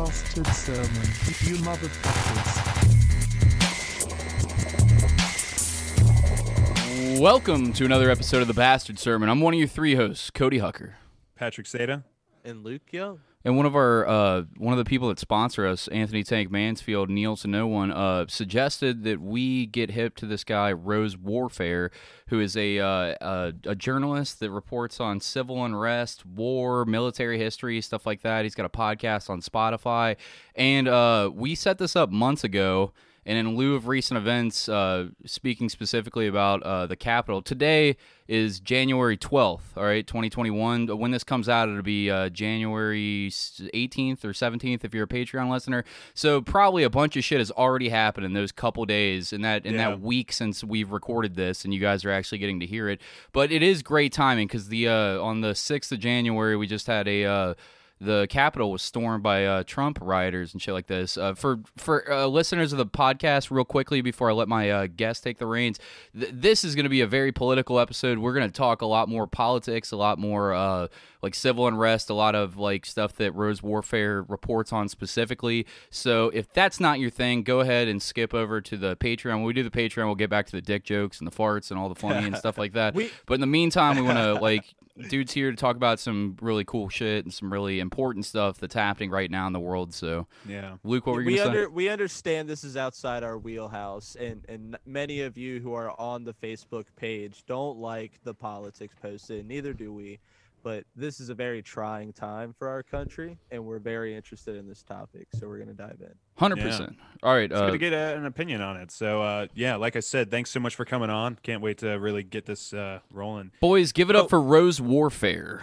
bastard sermon, you motherfuckers. Welcome to another episode of The Bastard Sermon. I'm one of your three hosts, Cody Hucker. Patrick Seda. And Luke Young. And one of the people that sponsor us, Anthony Tank Mansfield, Neil to No One, suggested that we get hip to this guy, Rose Warfare, who is a journalist that reports on civil unrest, war, military history, stuff like that. He's got a podcast on Spotify. And we set this up months ago. And in lieu of recent events, speaking specifically about the Capitol, today is January 12th, all right, 2021. When this comes out, it'll be January 18th or 17th if you're a Patreon listener. So probably a bunch of shit has already happened in those couple days, in that week since we've recorded this, and you guys are actually getting to hear it. But it is great timing because on the 6th of January, we just had the Capitol was stormed by Trump rioters and shit like this. For listeners of the podcast, real quickly before I let my guest take the reins, this is going to be a very political episode. We're going to talk a lot more politics, a lot more like civil unrest, a lot of like stuff that Rose Warfare reports on specifically. So if that's not your thing, go ahead and skip over to the Patreon. When we do the Patreon, we'll get back to the dick jokes and the farts and all the funny and stuff like that. But in the meantime, we want to like... Dude's here to talk about some really cool shit and some really important stuff that's happening right now in the world. So, yeah, Luke, what were you going to say? We understand this is outside our wheelhouse, and many of you who are on the Facebook page don't like the politics posted. Neither do we. But this is a very trying time for our country, and we're very interested in this topic, so we're going to dive in. 100%. All right. It's good to get an opinion on it. So, like I said, thanks so much for coming on. Can't wait to really get this rolling. Boys, give it up for Rose Warfare.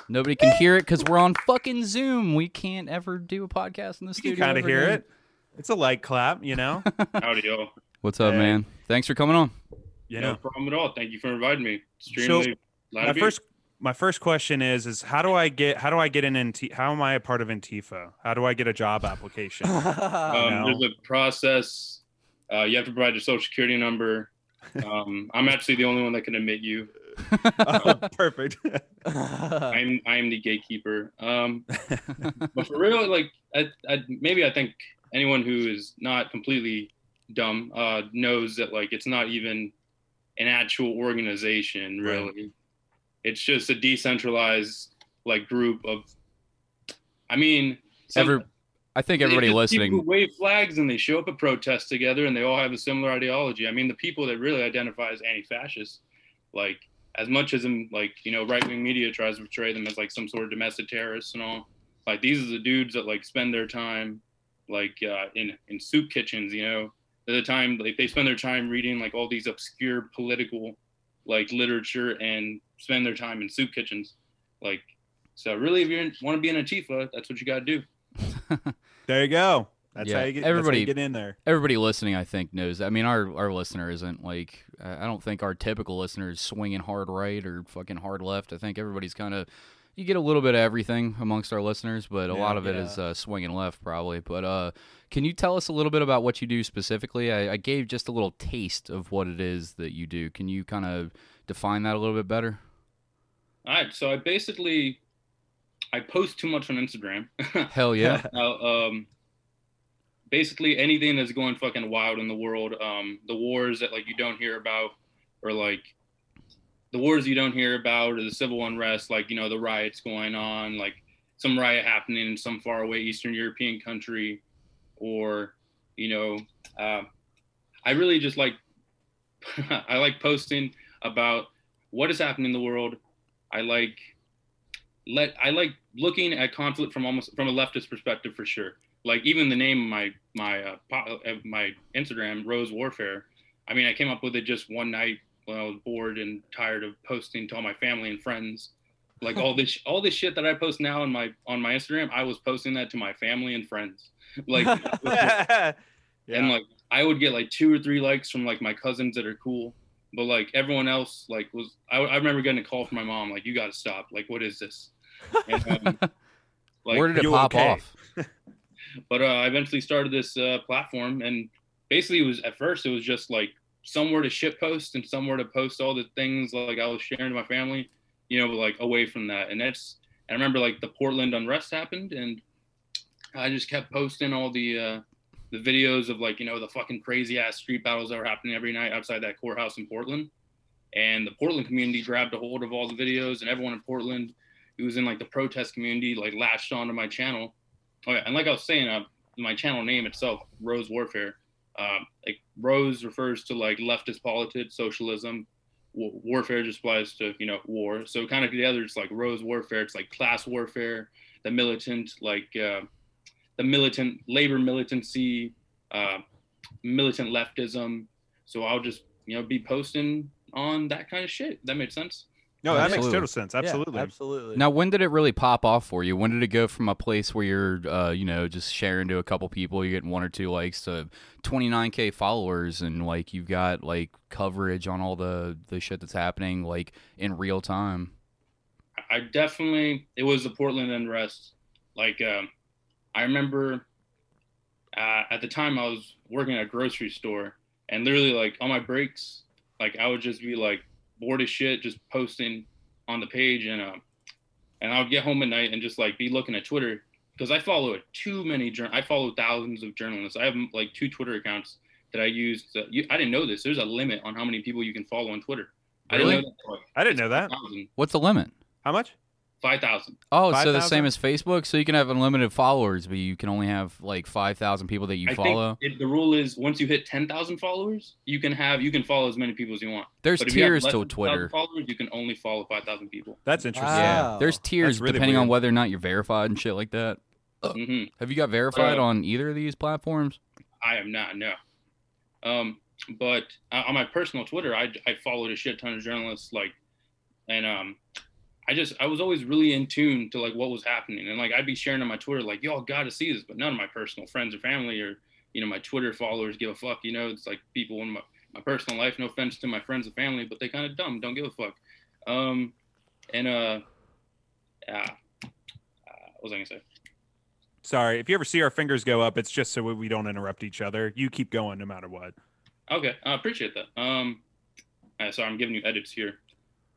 Nobody can hear it because we're on fucking Zoom. We can't ever do a podcast in the studio. You can kind of hear it. It's a light clap, you know? Howdy, y'all. What's up, man? Thanks for coming on. Yeah. No problem at all. Thank you for inviting me. Extremely My first question is how do I get in how am I a part of Antifa? How do I get a job application? There's a process. You have to provide your social security number. I'm actually the only one that can admit you. Oh, perfect. I am the gatekeeper. But for real, like I think anyone who is not completely dumb knows that like it's not even an actual organization, really. Right. It's just a decentralized like group of. I mean, I think everybody listening. People who wave flags and they show up at protests together, and they all have a similar ideology. I mean, the people that really identify as anti-fascist, like as much as right-wing media tries to portray them as like some sort of domestic terrorists and all. Like these are the dudes that like spend their time like in soup kitchens. You know, at the time like they spend their time reading like all these obscure political like literature and spend their time in soup kitchens. Like, so really, if you want to be an Antifa, that's what you got to do. There you go. That's how you get in there. Everybody listening, I think, knows that. I mean, our listener isn't like, I don't think our typical listener is swinging hard right or fucking hard left. I think everybody's kind of, you get a little bit of everything amongst our listeners, but a lot of it is swinging left probably. But can you tell us a little bit about what you do specifically? I gave just a little taste of what it is that you do. Can you kind of define that a little bit better? All right, so I post too much on Instagram. Hell yeah. Basically anything that's going fucking wild in the world, the wars that like you don't hear about, or like the wars you don't hear about, or the civil unrest, like, you know, the riots going on, like some riot happening in some faraway Eastern European country, or, you know, I really just like, I like posting about what is happening in the world. I like looking at conflict from a leftist perspective for sure. Like even the name of my Instagram, Rose Warfare. I mean, I came up with it just one night when I was bored and tired of posting to all my family and friends. Like all this shit that I post now on my Instagram, I was posting that to my family and friends. Like, and like I would get like 2 or 3 likes from like my cousins that are cool. But like everyone else, like I remember getting a call from my mom, like, you got to stop. Like, what is this? And, like, where did it pop off? But I eventually started this platform, and basically at first it was just like somewhere to shit post and somewhere to post all the things like I was sharing to my family, you know, but like away from that. And I remember like the Portland unrest happened, and I just kept posting all the videos of like, the fucking crazy ass street battles that were happening every night outside that courthouse in Portland. And the Portland community grabbed a hold of all the videos, and everyone in Portland who was in like the protest community like latched onto my channel. Oh yeah, and like I was saying, my channel name itself, Rose Warfare. Like Rose refers to like leftist politics, socialism. Warfare just applies to war. So kind of together, it's like Rose Warfare. It's like class warfare, the militant, like the militant labor militancy, militant leftism. So I'll just be posting on that kind of shit. That makes sense. No, that makes Absolutely. total sense. Absolutely. Yeah, absolutely. Now, when did it really pop off for you? When did it go from a place where you're, just sharing to a couple people, you're getting 1 or 2 likes, to 29K followers, and like you've got like coverage on all the shit that's happening like in real time? It was the Portland unrest. Like, I remember at the time I was working at a grocery store, and literally like on my breaks, like I would just be like bored as shit, just posting on the page, and I would get home at night and just like be looking at Twitter, because I follow I follow thousands of journalists. I have like 2 Twitter accounts that I use. I didn't know this. There's a limit on how many people you can follow on Twitter. Really? I didn't know that. 5,000. What's the limit? How much? 5,000. Oh, so the 5,000? same as Facebook. So you can have unlimited followers, but you can only have like 5,000 people that you I follow. think the rule is once you hit 10,000 followers, you can follow as many people as you want. There's But if you have tiers less to than 10,000 Twitter. followers, you can only follow 5,000 people. That's interesting. Wow. Yeah, there's tiers really depending on weird. whether or not you're verified and shit like that. hmm Have you got verified Uh, on either of these platforms? I am not, no. But on my personal Twitter, I followed a shit ton of journalists, like, and I was always really in tune to like what was happening, and like I'd be sharing on my Twitter like, y'all got to see this, but none of my personal friends or family or my Twitter followers give a fuck. It's like people in my personal life. No offense to my friends and family, but they kind of dumb, don't give a fuck. What was I gonna say? Sorry. If you ever see our fingers go up, it's just so we don't interrupt each other. You keep going no matter what. Okay, I appreciate that. Sorry, I'm giving you edits here.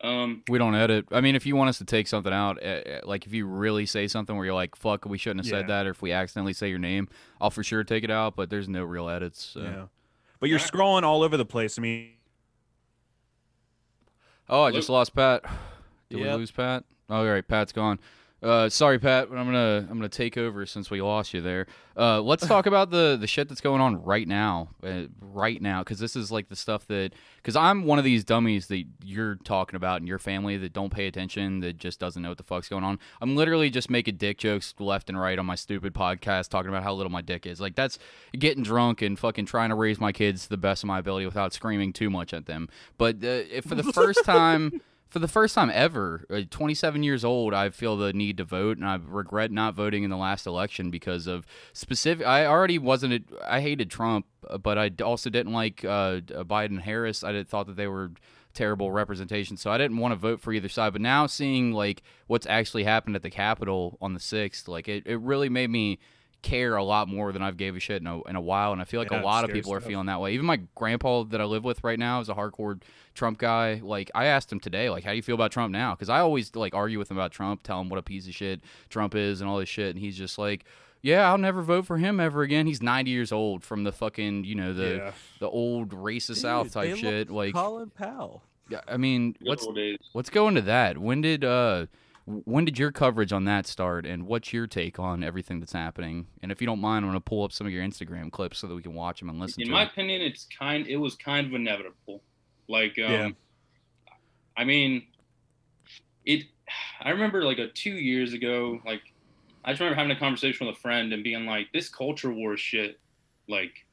We don't edit. I mean, if you want us to take something out, like if you really say something where you're like, fuck, we shouldn't have said Yeah. that, or if we accidentally say your name, I'll for sure take it out, but there's no real edits. So. Yeah. But you're scrolling all over the place. I mean, Oh, I just lost Pat. Did we Yep. lose Pat? Oh, all right, Pat's gone. Sorry, Pat, but I'm gonna take over since we lost you there. Let's talk about the shit that's going on right now, because this is like the stuff because I'm one of these dummies that you're talking about in your family that don't pay attention, that just doesn't know what the fuck's going on. I'm literally just making dick jokes left and right on my stupid podcast, talking about how little my dick is. Like, that's getting drunk and fucking trying to raise my kids to the best of my ability without screaming too much at them. But if for the first time. For the first time ever, 27 years old, I feel the need to vote, and I regret not voting in the last election because of specific. I already wasn't. I hated Trump, but I also didn't like Biden and Harris. I thought that they were terrible representation, so I didn't want to vote for either side. But now seeing like what's actually happened at the Capitol on the 6th, like it really made me care a lot more than I've gave a shit in a while, and I feel like Yeah, a lot of scary people are stuff. feeling that way. Even my grandpa that I live with right now is a hardcore Trump guy. Like, I asked him today, like, how do you feel about Trump now? Because I always like argue with him about Trump, tell him what a piece of shit Trump is and all this shit, and he's just like, yeah, I'll never vote for him ever again. He's 90 years old, from the fucking the old racist South type they shit. lost Like, Colin Powell. yeah, I mean, Good old days. let's go into that. When did your coverage on that start, and what's your take on everything that's happening? And if you don't mind, I'm going to pull up some of your Instagram clips so that we can watch them and listen In to my them. opinion, it was kind of inevitable. Like, Yeah. I mean, I remember like 2 years ago, like, I just remember having a conversation with a friend and being like, this culture war shit, like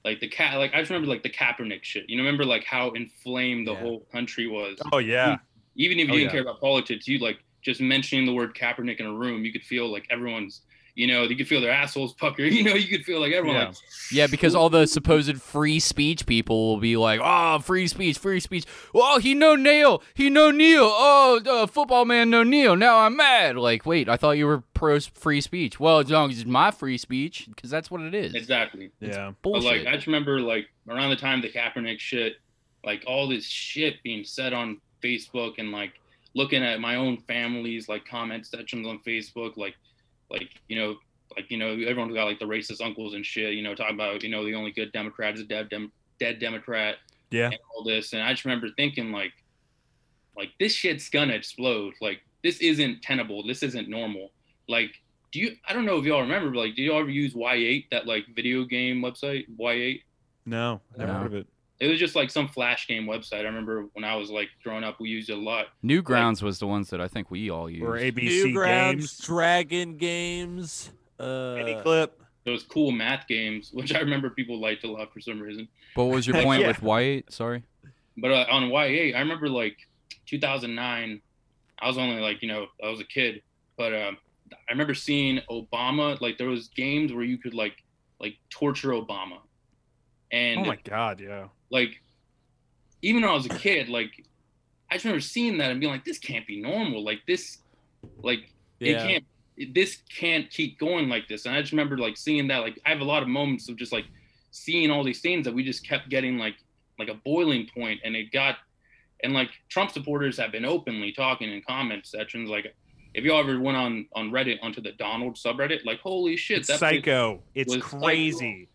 I just remember like the Kaepernick shit. You know, remember like how inflamed the Yeah. whole country was. Oh, yeah. Even if you Oh, didn't yeah. care about politics, you like just mentioning the word Kaepernick in a room, you could feel like everyone's, you could feel their assholes pucker. You could feel like everyone Yeah. like, Yeah, because all the supposed free speech people will be like, oh, free speech, free speech. Oh, he no Neil. Oh, football man no Neil. Now I'm mad. Like, wait, I thought you were pro free speech. Well, as long as it's my free speech, because that's what it is. exactly. Yeah. But Bullshit. like, I just remember like around the time of the Kaepernick shit, like all this shit being said on Facebook, and like looking at my own family's like comment sections on Facebook, like like, you know, everyone's got like the racist uncles and shit, you know, talking about, you know, the only good Democrat is a dead Democrat. Yeah. And all this. And I just remember thinking like this shit's gonna explode. Like, this isn't tenable. This isn't normal. Like, I don't know if y'all remember, but like, do y'all ever use Y8, that like video game website, Y8? No, never No. heard of it. It was just like some flash game website. I remember when I was like growing up, we used it a lot. Newgrounds was the ones that I think we all used. Or ABC Newgrounds, Games, Dragon Games. Miniclip. Those cool math games, which I remember people liked a lot for some reason. What was your point Yeah. with White? Sorry. But on Y8, I remember like 2009, I was only like, you know, I was a kid, but I remember seeing Obama, like there was games where you could like torture Obama. And Oh my God, yeah. like, even when I was a kid, like I just remember seeing that and being like, this can't be normal. Like this, like Yeah. this can't keep going like this. And I just remember like seeing that, like I have a lot of moments of just like seeing all these things that we just kept getting like a boiling point, and and like Trump supporters have been openly talking in comment sections. Like if y'all ever went on Reddit onto the Donald subreddit, like holy shit, It's that place psycho. It's was crazy.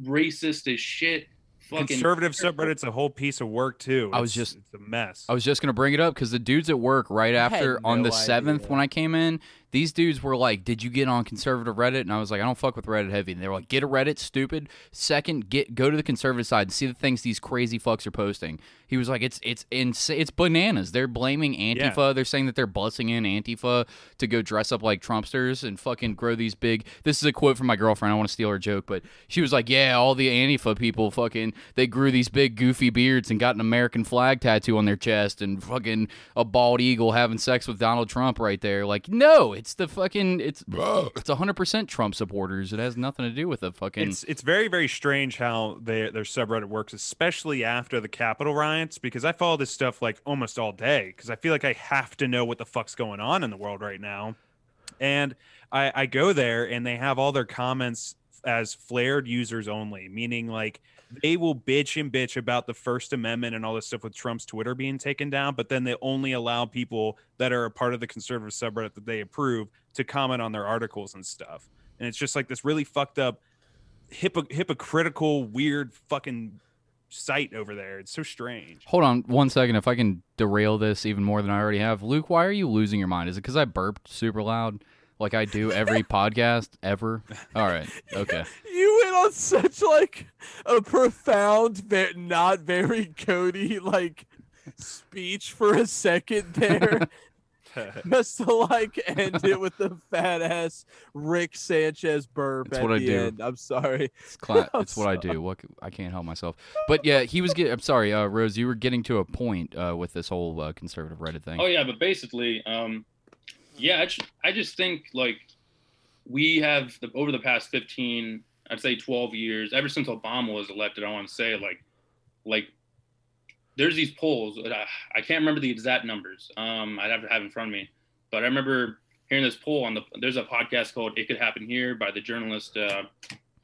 racist as shit. Fucking Conservative subreddit's a whole piece of work too. It's a mess. I was just gonna bring it up because the dudes at work right I had after on no the 7th idea. when I came in, these dudes were like, "Did you get on conservative Reddit?" And I was like, "I don't fuck with Reddit heavy." And they were like, "Get a Reddit, stupid. Second, go to the conservative side and see the things these crazy fucks are posting." He was like, "It's insane. It's bananas. They're blaming Antifa. Yeah. They're saying that they're busing in Antifa to go dress up like Trumpsters and fucking grow these big." This is a quote from my girlfriend. I don't want to steal her joke, but she was like, "Yeah, all the Antifa people fucking they grew these big goofy beards and got an American flag tattoo on their chest and fucking a bald eagle having sex with Donald Trump right there." Like, no, it's the fucking it's 100% Trump supporters. It has nothing to do with the fucking. It's very, very strange how their subreddit works, especially after the Capitol riots, because I follow this stuff like almost all day because I feel like I have to know what the fuck's going on in the world right now. And I go there and they have all their comments as flared users only, meaning like they will bitch and bitch about the First Amendment and all this stuff with Trump's Twitter being taken down, but then they only allow people that are a part of the conservative subreddit that they approve to comment on their articles and stuff. And it's just like this really fucked up, hypocritical, weird fucking site over there. It's so strange. Hold on 1 second. If I can derail this even more than I already have, Luke, why are you losing your mind? Is it because I burped super loud, like I do every podcast ever? All right, okay. You went on such like a profound, not very Cody like speech for a second there. Just to like end it with the fat ass Rick Sanchez burp It's at what I the do. end. I'm sorry. It's what I do. I can't help myself. But yeah, he was getting. I'm sorry, Rose. You were getting to a point with this whole conservative Reddit thing. Oh yeah, but basically, yeah, I just think like we have over the past 15, I'd say 12 years, ever since Obama was elected, I want to say like there's these polls. I can't remember the exact numbers. I'd have to have it in front of me, but I remember hearing this poll there's a podcast called It Could Happen Here by the journalist, I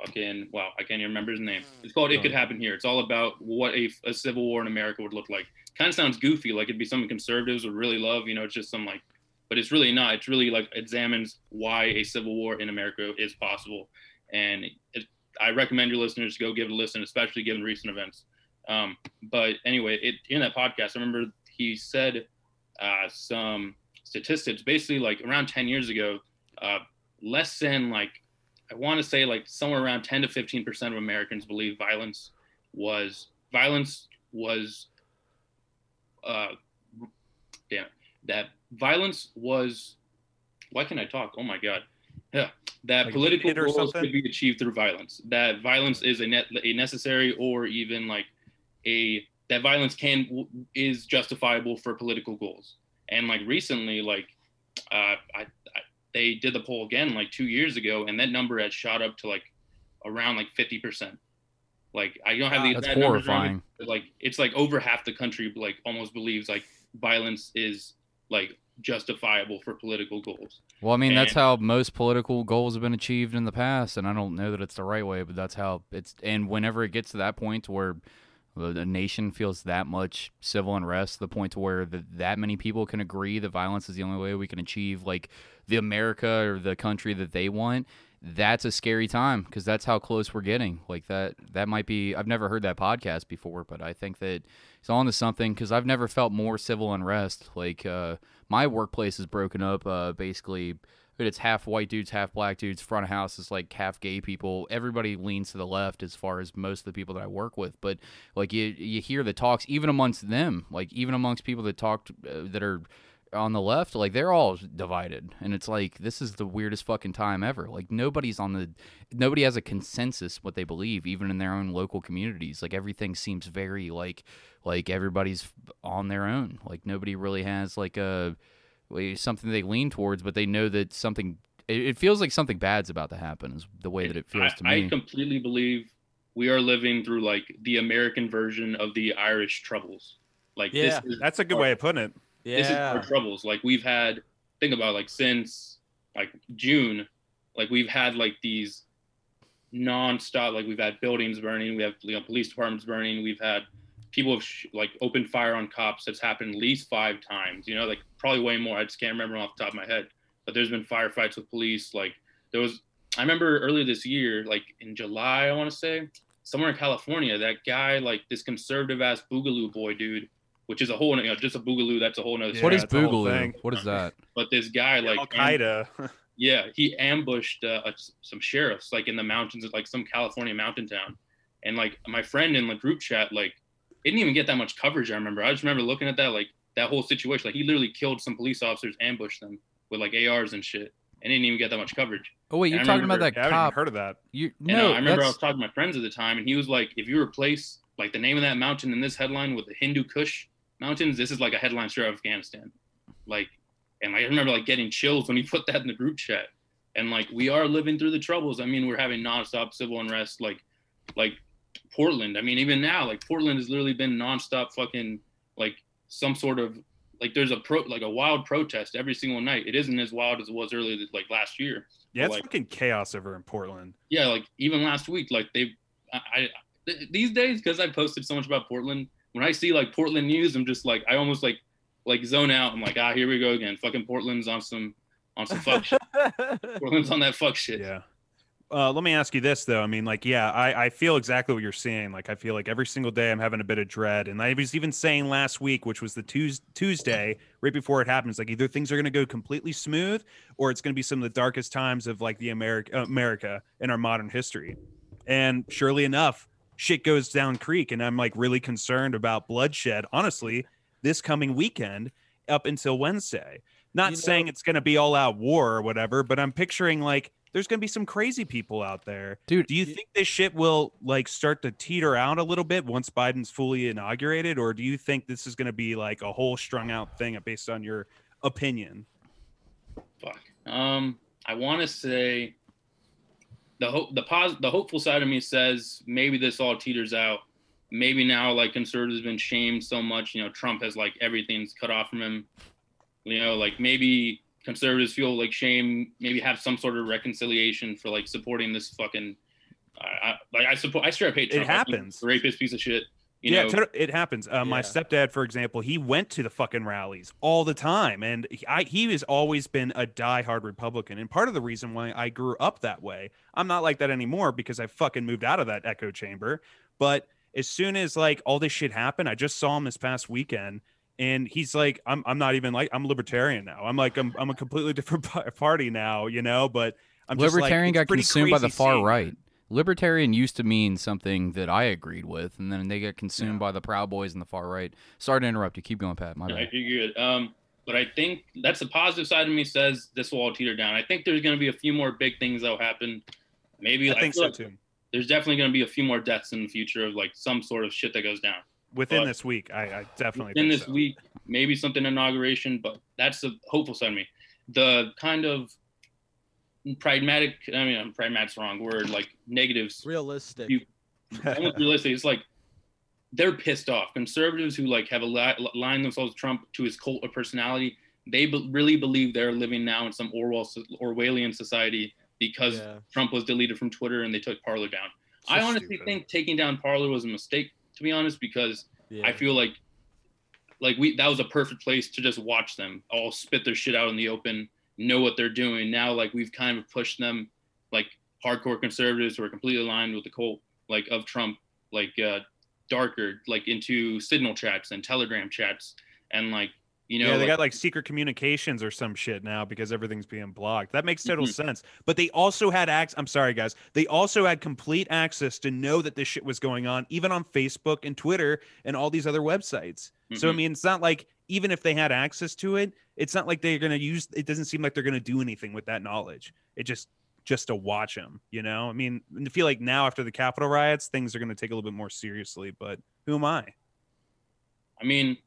can't even remember his name. It's called It Could Happen Here. It's all about what a civil war in America would look like. Kind of sounds goofy, like it'd be something conservatives would really love, you know, it's just some like, but it's really not. It's really like examines why a civil war in America is possible. And I recommend your listeners to go give it a listen, especially given recent events. But anyway, in that podcast, I remember he said some statistics, basically like around 10 years ago, less than like, I want to say like somewhere around 10 to 15% of Americans believe violence was why can't I talk? Oh my God. Yeah. That Like political hate or goals something? could be achieved through violence. That violence is a necessary or even like that violence is justifiable for political goals. And like recently, like they did the poll again like 2 years ago, and that number had shot up to like around like 50%. Like I don't have the That's exact numbers around me, horrifying. but like it's like over half the country like almost believes like violence is like justifiable for political goals. Well, I mean, that's And- how most political goals have been achieved in the past, and I don't know that it's the right way, but that's how it's. And whenever it gets to that point to where the nation feels that much civil unrest, to the point to where that many people can agree that violence is the only way we can achieve like the America or the country that they want, that's a scary time because that's how close we're getting. Like that might be. I've never heard that podcast before, but I think that it's on to something because I've never felt more civil unrest. Like my workplace is broken up. Basically, it's half white dudes, half black dudes. Front of house is like half gay people. Everybody leans to the left as far as most of the people that I work with. But like you hear the talks even amongst them, like even amongst people that talked that are on the left, like they're all divided, and it's like this is the weirdest fucking time ever. Like nobody has a consensus what they believe, even in their own local communities. Like everything seems very like everybody's on their own. Like nobody really has like something they lean towards, but they know that something. It feels like something bad's about to happen. Is the way that it feels to me. I completely believe we are living through like the American version of the Irish Troubles. Like that's a good way of putting it. This is our troubles. Like we've had, think about like since like June, like we've had like these nonstop, like we've had buildings burning, we have police departments burning, we've had people have like opened fire on cops. That's happened at least 5 times, like probably way more. I just can't remember off the top of my head, but there's been firefights with police. Like I remember earlier this year, like in July, I want to say, somewhere in California, that guy, like this conservative ass Boogaloo boy dude, which is a whole, just a Boogaloo. That's a whole nother. What is Boogaloo? What is that? But this guy, like Al-Qaeda. he ambushed some sheriffs, like in the mountains of like some California mountain town, and like my friend in the group chat, like it didn't even get that much coverage. I just remember looking at that, like that whole situation. Like he literally killed some police officers, ambushed them with like ARs and shit, and didn't even get that much coverage. Oh wait, you're talking about that I haven't cop? even heard of that. I remember I was talking to my friends at the time, and he was like, if you replace like the name of that mountain in this headline with the Hindu Kush Mountains, this is like a headline straight out of Afghanistan. Like, and I remember like getting chills when he put that in the group chat. And like, we are living through the troubles. I mean, we're having nonstop civil unrest, like Portland. I mean, even now, like Portland has literally been nonstop fucking like some sort of like there's a wild protest every single night. It isn't as wild as it was earlier, like last year. Yeah, it's like, fucking chaos over in Portland. Yeah, like even last week, like these days, because I posted so much about Portland. When I see like Portland news, I'm just like, I almost like zone out. I'm like, here we go again. Fucking Portland's on some fuck shit. Portland's on that fuck shit. Yeah. Let me ask you this though. I mean, like, yeah, I feel exactly what you're saying. Like, I feel like every single day I'm having a bit of dread. And I was even saying last week, which was the Tuesday right before it happens, like either things are going to go completely smooth or it's going to be some of the darkest times of like the America in our modern history. And surely enough, shit goes down creek, and I'm like really concerned about bloodshed, honestly, this coming weekend up until Wednesday. Not saying it's going to be all out war or whatever, but I'm picturing like there's going to be some crazy people out there. Dude, do you think this shit will like start to teeter out a little bit once Biden's fully inaugurated, or do you think this is going to be like a whole strung out thing based on your opinion? Fuck. I want to say the hopeful side of me says maybe this all teeters out. Maybe now like conservatives have been shamed so much, Trump has like everything's cut off from him. Like maybe conservatives feel like shame, maybe have some sort of reconciliation for like supporting this fucking I straight up hate Trump. It happens. Rapist piece of shit. It happens. My stepdad, for example, he went to the fucking rallies all the time, and he has always been a diehard Republican. And part of the reason why I grew up that way, I'm not like that anymore because I fucking moved out of that echo chamber. But as soon as like all this shit happened, I just saw him this past weekend, and he's like, I'm not even like, I'm libertarian now. I'm like, I'm a completely different party now, But I'm just libertarian like, got consumed by the far right. Libertarian used to mean something that I agreed with, and then they get consumed by the Proud Boys and the far right. Sorry to interrupt you. Keep going, Pat. My bad. You're good. But I think that's the positive side of me says this will all teeter down. I think there's going to be a few more big things that will happen. Maybe I think so too. There's definitely going to be a few more deaths in the future of like some sort of shit that goes down. Within this week, I definitely within think this week, maybe something inauguration, but that's the hopeful side of me. The kind of pragmatic, pragmatic's the wrong word, like negatives. Realistic. Almost realistic. It's like they're pissed off. Conservatives who like have aligned themselves with Trump to his cult of personality, they really believe they're living now in some Orwellian society because Trump was deleted from Twitter and they took Parler down. So I honestly think taking down Parler was a mistake, to be honest, because I feel like that was a perfect place to just watch them all spit their shit out in the open, know what they're doing. Now, like we've kind of pushed them, like hardcore conservatives who are completely aligned with the cult, like of Trump, like darker, like into Signal chats and Telegram chats, and like Yeah, they got like secret communications or some shit now because everything's being blocked. That makes total Mhm. sense. But they also had I'm sorry, guys. They also had complete access to know that this shit was going on, even on Facebook and Twitter and all these other websites. So I Mhm. mean, it's not like even if they had access to it, it's not like they're gonna use. It doesn't seem like they're gonna do anything with that knowledge. It just to watch them, you know. I mean, I feel like now after the Capitol riots, things are gonna take a little bit more seriously. But who am I? I mean,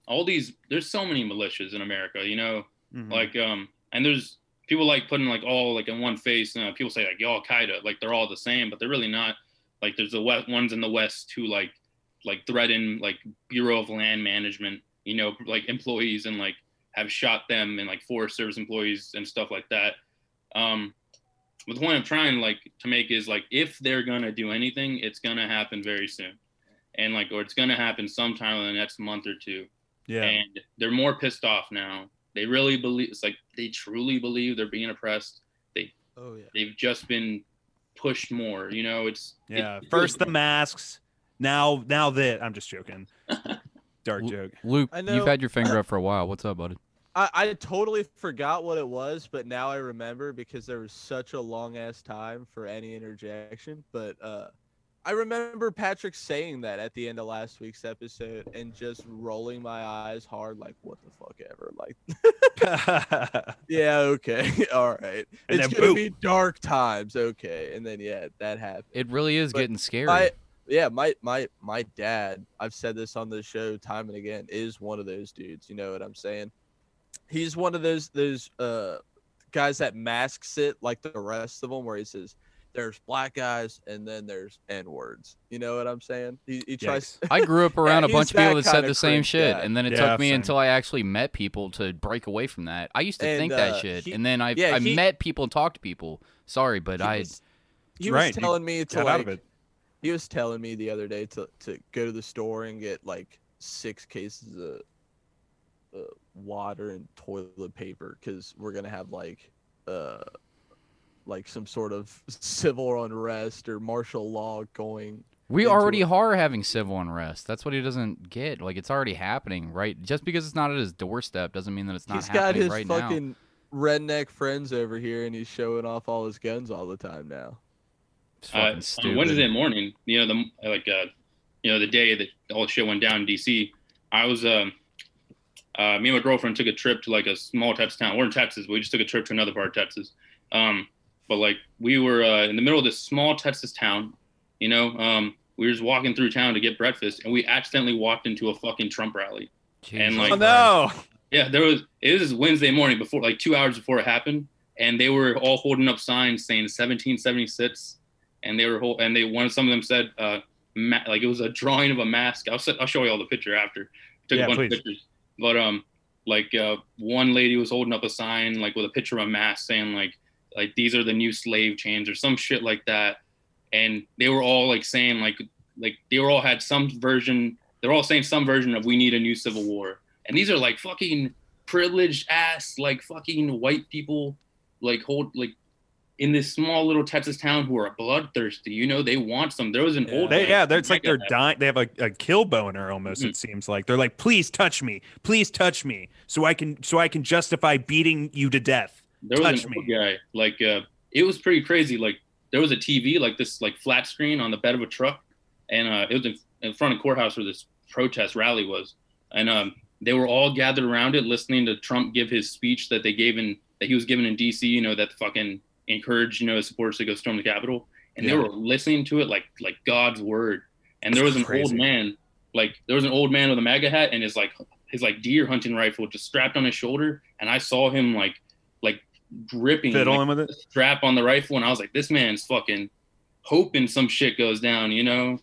there's so many militias in America, you know, Mhm. like, and there's people like putting like all like in one face. People say like, Al Qaeda, like they're all the same, but they're really not. Like, there's the ones in the West who like threaten like Bureau of Land Management, you know, like employees and like have shot them and like Forest Service employees and stuff like that. But the point I'm trying like to make is like, if they're gonna do anything, it's gonna happen very soon. And like, or it's gonna happen sometime in the next month or two. Yeah. And they're more pissed off now. They really believe, it's like they truly believe they're being oppressed. Oh yeah. They've just been pushed more. You know, Yeah. it First the feels- masks. Now that I'm just joking. Dark joke. Luke, I know- you've had your finger up for a while. What's up, buddy? I totally forgot what it was, but now I remember because there was such a long ass time for any interjection. But I remember Patrick saying that at the end of last week's episode and just rolling my eyes hard, like, what the fuck ever? Like, yeah, okay, all right. And It's then gonna boom. be dark times, okay. And then yeah, that happened. It really is But getting scary. My dad, I've said this on the show time and again, is one of those dudes. You know what I'm saying? He's one of those guys that masks it like the rest of them, where he says there's black guys and then there's N words. You know what I'm saying? He tries. I grew up around a he's bunch of people that that said kinda the same cringe shit, guy. and then it Yeah, took me same. until I actually met people to break away from that. I used to And, think that shit, he- and then I yeah, he- met people and talked to people. Sorry, but He Right, was you telling me to Get out of like. it. He was telling me the other day to go to the store and get like 6 cases of water and toilet paper because we're gonna have like some sort of civil unrest or martial law going. we into already it. are having civil unrest. That's what he doesn't get. Like, it's already happening, right? Just because it's not at his doorstep doesn't mean that it's not He's got happening his right now. fucking redneck friends over here and he's showing off all his guns all the time now. It's fucking on stupid. Wednesday morning, you know, the day that all the shit went down in DC, I was me and my girlfriend took a trip to like a small Texas town. We're in Texas, but we just took a trip to another part of Texas. But like we were in the middle of this small Texas town, you know, we were just walking through town to get breakfast, and we accidentally walked into a fucking Trump rally. Jesus and, like- Oh Christ. no. Yeah, it was Wednesday morning before, like 2 hours before it happened, and they were all holding up signs saying 1776, and some of them said, like it was a drawing of a mask. I'll show you all the picture after. Took Yeah, a bunch please. of pictures, but one lady was holding up a sign like with a picture of a mask saying like these are the new slave chains or some shit like that, and they were all like saying like they were all had some version. They're all saying some version of we need a new civil war. And these are like fucking privileged ass, like fucking white people, like in this small little Texas town who are bloodthirsty. You know, they want some. There was an old. It's like they're dying. They have a kill boner almost. Mhm. It seems like they're like, please touch me, so I can justify beating you to death. There was touch an me. old guy. Like it was pretty crazy. Like there was a TV, like this, like flat screen on the bed of a truck, and it was in front of courthouse where this protest rally was, and they were all gathered around it, listening to Trump give his speech that he was given in DC. You know, that fucking encouraged, you know, his supporters to go storm the Capitol, and they Yeah. were listening to it like God's word. And there was an Crazy. old man, with a MAGA hat and his deer hunting rifle just strapped on his shoulder, and I saw him like gripping Fiddling with it. the strap on the rifle, and I was like, this man's fucking hoping some shit goes down, you know,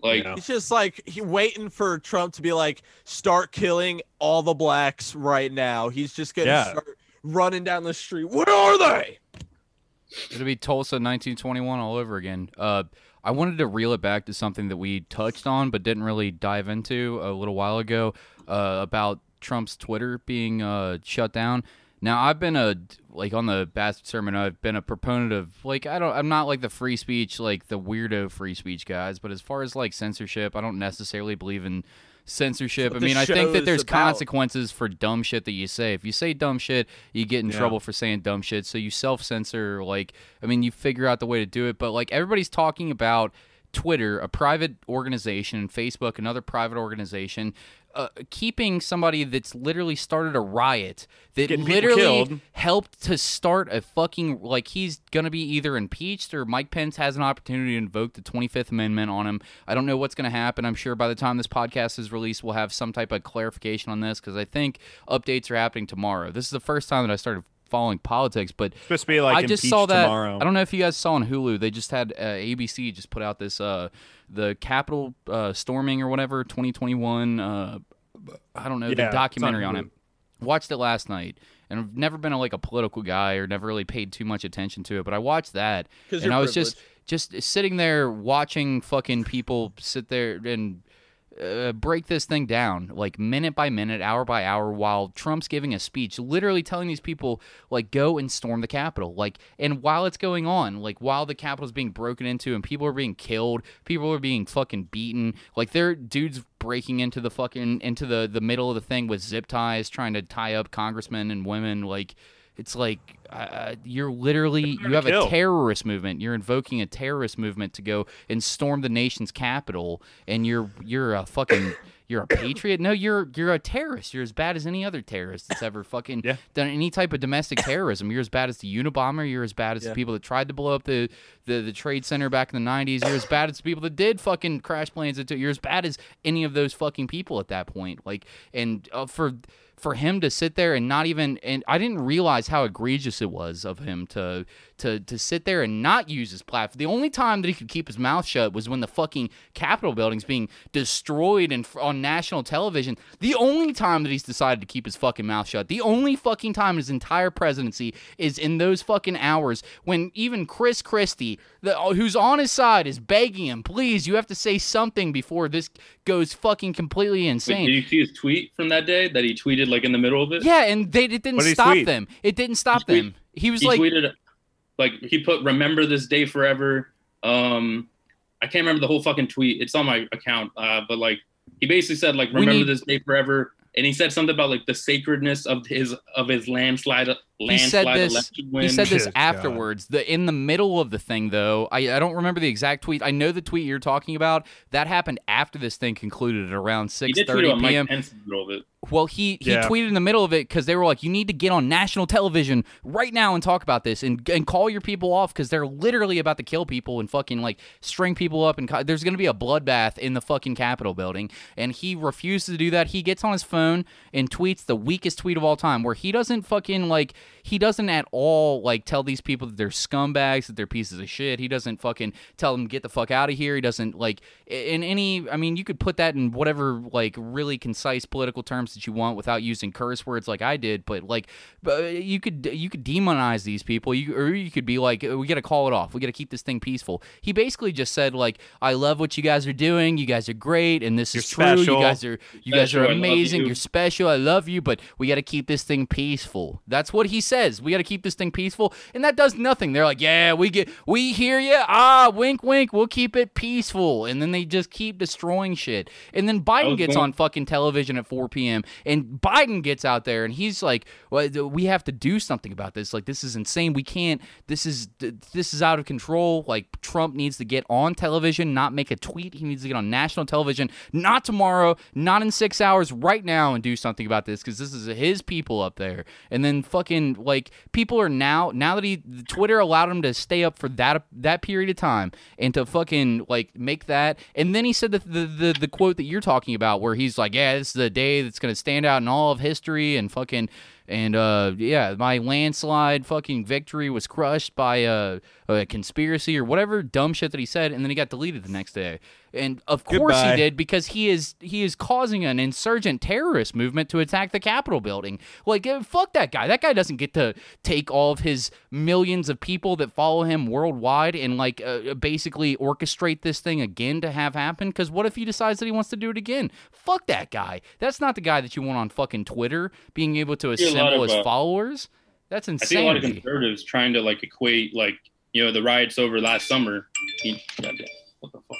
like. Yeah. He's just like waiting for Trump to be like, start killing all the blacks right now. He's just gonna Yeah. start running down the street. Where are they? It'll be Tulsa 1921 all over again. I wanted to reel it back to something that we touched on but didn't really dive into a little while ago about Trump's Twitter being shut down. Now, I've been on the Bastard Sermon, I've been a proponent of, like, I'm not like the free speech, like the weirdo free speech guys, but as far as like censorship, I don't necessarily believe in censorship. I mean, I think that there's consequences for dumb shit that you say. If you say dumb shit, you get in trouble for saying dumb shit, so you self-censor, like, I mean, you figure out the way to do it, but like everybody's talking about Twitter, a private organization, and Facebook, another private organization, keeping somebody that's literally started a riot, that literally helped to start a fucking, like, he's gonna be either impeached or Mike Pence has an opportunity to invoke the 25th Amendment on him. I don't know what's gonna happen. I'm sure by the time this podcast is released, we'll have some type of clarification on this, because I think updates are happening tomorrow. This is the first time that I started following politics, but it's supposed to be like I just saw that tomorrow. I don't know if you guys saw on Hulu, they just had ABC just put out this the Capitol storming or whatever 2021 I don't know, the documentary on it. Watched it last night, and I've never been a political guy or never really paid too much attention to it, but I watched that and I was just sitting there watching fucking people sit there and break this thing down, like, minute by minute, hour by hour, while Trump's giving a speech, literally telling these people, like, go and storm the Capitol. Like, and while it's going on, like, while the Capitol's being broken into and people are being killed, people are being fucking beaten, like, there are dudes breaking into the fucking, into the middle of the thing with zip ties, trying to tie up congressmen and women, like, it's like you're literally, you have a terrorist movement. You're invoking a terrorist movement to go and storm the nation's capital, and you're a fucking, you're a patriot? No, you're a terrorist. You're as bad as any other terrorist that's ever fucking done any type of domestic terrorism. You're as bad as the Unabomber. You're as bad as the people that tried to blow up the Trade Center back in the 90s. You're as bad as the people that did fucking crash planes into. You're as bad as any of those fucking people at that point. Like, and for him to sit there and not even, and I didn't realize how egregious it was of him to sit there and not use his platform. The only time that he could keep his mouth shut was when the fucking Capitol building's being destroyed and on national television. The only time that he's decided to keep his fucking mouth shut, the only fucking time in his entire presidency is in those fucking hours when even Chris Christie, who's on his side, is begging him, please, you have to say something before this goes fucking completely insane. Wait, did you see his tweet from that day that he tweeted like in the middle of it? Yeah, and it didn't stop them. It didn't stop them. He tweeted, like, he put, remember this day forever. I can't remember the whole fucking tweet. It's on my account. But like, he basically said, like, remember this day forever. And he said something about, like, the sacredness of his landslide election win. He said this afterwards. In the middle of the thing, though, I don't remember the exact tweet. I know the tweet you're talking about. That happened after this thing concluded at around 6:30 p.m. Mike Pence in the middle of it. Well, he tweeted in the middle of it because they were like, you need to get on national television right now and talk about this and call your people off because they're literally about to kill people and fucking, like, string people up. And there's going to be a bloodbath in the fucking Capitol building. And he refuses to do that. He gets on his phone and tweets the weakest tweet of all time, where he doesn't fucking, like, he doesn't at all, like, tell these people that they're scumbags, that they're pieces of shit. He doesn't fucking tell them to get the fuck out of here. He doesn't, like, in any, I mean, you could put that in whatever, like, really concise political terms that you want without using curse words like I did, but, like, you could demonize these people, or you could be like, we got to call it off. We got to keep this thing peaceful. He basically just said, like, I love what you guys are doing. You guys are great, and this is true. You guys are amazing. You're special. I love you, but we got to keep this thing peaceful. That's what he says. We got to keep this thing peaceful, and that does nothing. They're like, yeah, we hear you. Wink, wink. We'll keep it peaceful, and then they just keep destroying shit. And then Biden gets on fucking television at 4 p.m. and Biden gets out there and he's like, well, we have to do something about this. Like, this is insane. We can't, this is out of control. Like, Trump needs to get on television, not make a tweet. He needs to get on national television, not tomorrow, not in 6 hours, right now, and do something about this, because this is his people up there. And then fucking, like, people are now that Twitter allowed him to stay up for that period of time and to fucking, like, make that. And then he said the quote that you're talking about, where he's like, yeah, this is the day that's going to stand out in all of history, and fucking, and my landslide fucking victory was crushed by a conspiracy or whatever dumb shit that he said, and then he got deleted the next day. And of course he did, because he is causing an insurgent terrorist movement to attack the Capitol building. Like, fuck that guy. That guy doesn't get to take all of his millions of people that follow him worldwide and, like, basically orchestrate this thing again to have happen. Because what if he decides that he wants to do it again? Fuck that guy. That's not the guy that you want on fucking Twitter, being able to assemble a lot symbol of as followers. That's I see a lot of insanity. conservatives trying to like equate like the riots over last summer. Goddamn, what the fuck?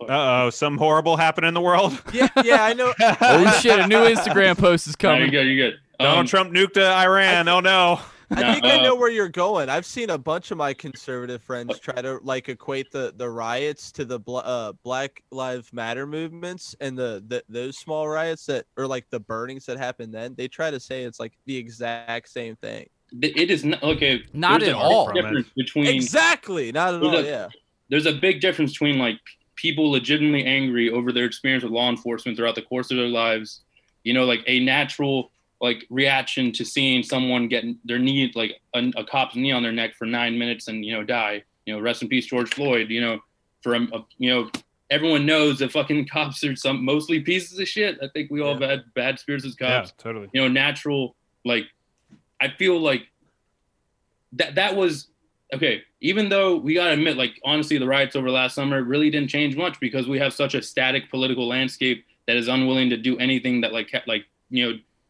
Uh-oh, some horrible happened in the world. Yeah, I know. Oh shit! A new Instagram post is No, coming. you're good. Donald Trump nuked Iran. Oh no. I think I know where you're going. I've seen a bunch of my conservative friends try to like equate the riots to the Black Lives Matter movements and the those small riots that or like the burnings that happened then. They try to say it's like the exact same thing. It is not okay. Not there's at a all. big difference between Exactly, not at all. Yeah. There's a big difference between like people legitimately angry over their experience with law enforcement throughout the course of their lives. Like a natural like reaction to seeing someone get their knee, like a cop's knee on their neck for 9 minutes and, die, rest in peace, George Floyd, everyone knows that fucking cops are mostly pieces of shit. I think we all have had bad spirits as cops. Yeah, totally. Natural, like, I feel like that was, okay, even though we got to admit, like, honestly, the riots over last summer really didn't change much because we have such a static political landscape that is unwilling to do anything that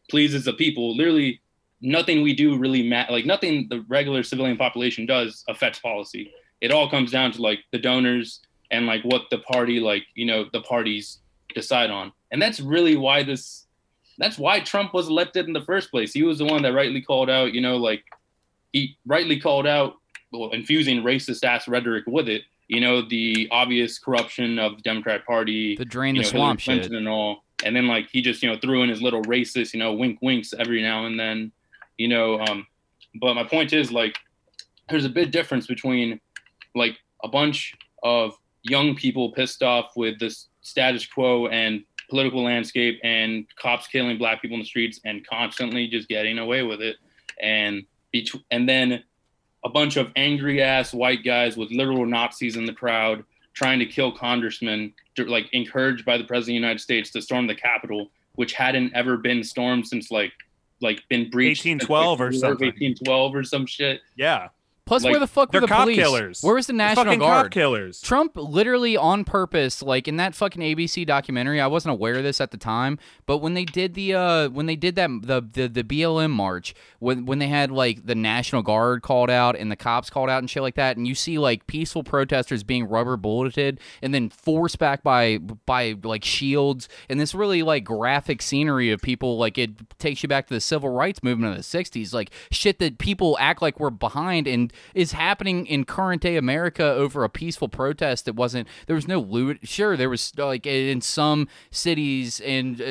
pleases the people. Literally nothing we do really like nothing the regular civilian population does affects policy. It all comes down to like the donors and like what the party, the parties decide on. And that's really why that's why Trump was elected in the first place. He was the one that rightly called out, he rightly called out, infusing racist ass rhetoric with it, the obvious corruption of the Democratic Party, the drain the swamp Hillary shit Clinton and all. And then like he just threw in his little racist wink winks every now and then, but my point is like there's a big difference between like a bunch of young people pissed off with this status quo and political landscape and cops killing black people in the streets and constantly just getting away with it, and then a bunch of angry ass white guys with literal Nazis in the crowd trying to kill congressmen, like encouraged by the president of the United States to storm the Capitol, which hadn't ever been stormed since like been breached 1812 or something. 1812 or some shit. Yeah. Plus, Like, where the fuck were they're the cop police? killers. Where was the They're National fucking Guard? cop killers. Trump literally on purpose, like in that fucking ABC documentary. I wasn't aware of this at the time, but when they did the BLM march, when they had like the National Guard called out and the cops called out and shit like that, and you see like peaceful protesters being rubber bulleted and then forced back by like shields, and this really like graphic scenery of people, like it takes you back to the civil rights movement of the 60s, like shit that people act like we're behind and is happening in current day America over a peaceful protest that there was no loot. Sure, there was like in some cities and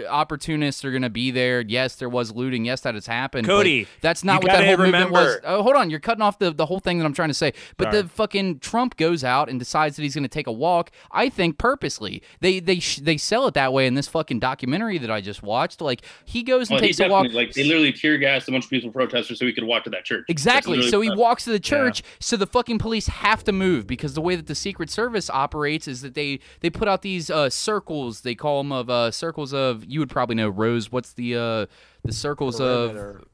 opportunists are going to be there. Yes, there was looting. Yes, that has happened. Cody, that's not you what that whole gotta movement was. remember- Oh, hold on, you're cutting off the whole thing that I'm trying to say. But Sorry. the fucking Trump goes out and decides that he's going to take a walk. I think purposely. They sell it that way in this fucking documentary that I just watched. Like he goes and takes a walk. Like they literally tear gassed a bunch of peaceful protesters so he could walk to that church. Exactly. That's So literally he what walks to the church, so the fucking police have to move because the way that the Secret Service operates is that they put out these circles. They call them of circles of, you would probably know, Rose. What's the circles Perimeter. of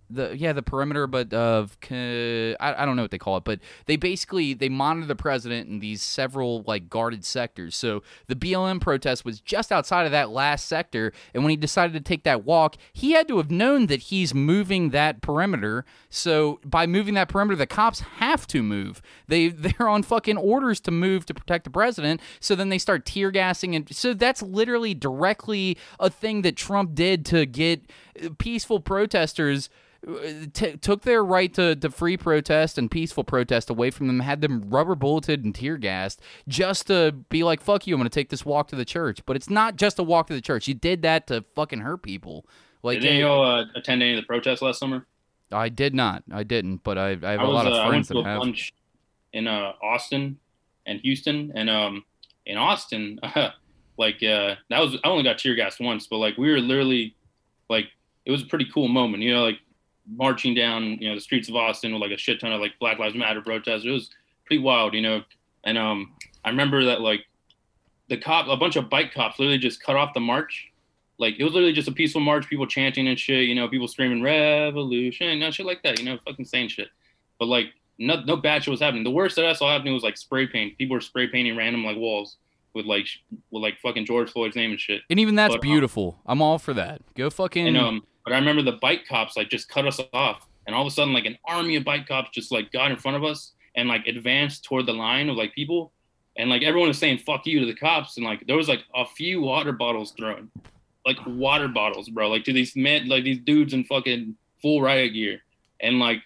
the perimeter, but of I don't know what they call it, but they monitor the president in these several like guarded sectors. So the BLM protest was just outside of that last sector, and when he decided to take that walk, he had to have known that he's moving that perimeter. So by moving that perimeter, the cops have to move. They're on fucking orders to move to protect the president. So then they start tear gassing, and so that's literally directly a thing that Trump did to get peaceful protesters. Took their right to free protest and peaceful protest away from them, had them rubber bulleted and tear gassed just to be like, fuck you, I'm going to take this walk to the church. But it's not just a walk to the church. You did that to fucking hurt people. Like, Did you attend any of the protests last summer? I did not. I didn't, but I have a was, lot of I went friends to that a have. bunch in Austin and Houston, and in Austin, I only got tear gassed once, but like we were literally like it was a pretty cool moment, like marching down the streets of Austin with like a shit ton of like Black Lives Matter protesters. It was pretty wild, and I remember that like a bunch of bike cops literally just cut off the march. Like it was literally just a peaceful march, people chanting and shit, people screaming revolution, shit like that, fucking saying shit. But like no bad shit was happening. The worst that I saw happening was like spray paint. People were spray painting random like walls with fucking George Floyd's name and shit. And even that's But, beautiful. I'm all for that. Go fucking But I remember the bike cops like just cut us off, and all of a sudden like an army of bike cops just like got in front of us and like advanced toward the line of like people, and like everyone was saying "fuck you" to the cops, and like there was like a few water bottles thrown, like water bottles, bro, like to these men, like these dudes in fucking full riot gear, and like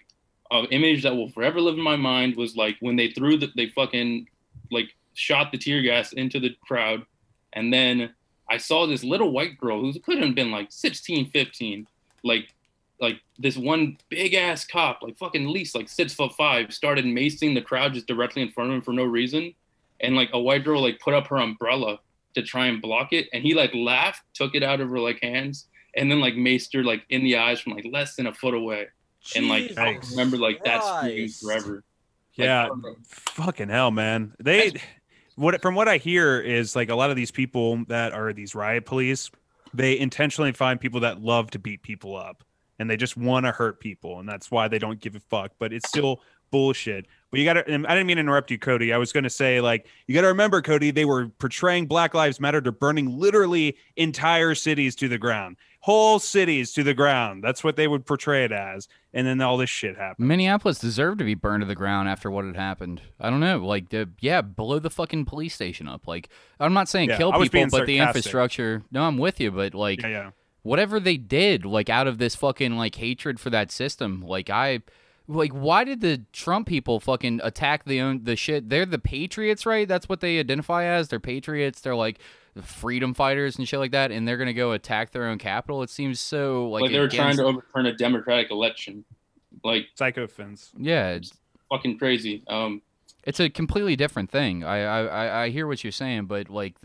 an image that will forever live in my mind was like when they they fucking like shot the tear gas into the crowd, and then I saw this little white girl who could have been like 16, 15, like this one big ass cop, like fucking at least like 6'5", started macing the crowd just directly in front of him for no reason, and like a white girl like put up her umbrella to try and block it, and he like laughed, took it out of her like hands, and then like maced her like in the eyes from like less than a foot away. And like I remember like that screaming forever. Yeah, fucking hell, man. From what I hear is like a lot of these people that are these riot police, they intentionally find people that love to beat people up, and they just want to hurt people, and that's why they don't give a fuck. But it's still bullshit. But you gotta, and I didn't mean to interrupt you, Cody. I was gonna say, like, you gotta remember, Cody, they were portraying Black Lives Matter to burning literally entire cities to the ground, whole cities to the ground. That's what they would portray it as. And then all this shit happened. Minneapolis deserved to be burned to the ground after what had happened. I don't know, like, blow the fucking police station up. Like, I'm not saying kill people, but the infrastructure. No, I'm with you, but like, whatever they did, like, out of this fucking like hatred for that system, like why did the Trump people fucking attack the shit? They're the patriots, right? That's what they identify as. They're patriots. They're like freedom fighters and shit like that, and they're gonna go attack their own capital. It seems so like they were trying to overturn a democratic election, like psychophants. Yeah, it's fucking crazy. It's a completely different thing. I hear what you're saying, but like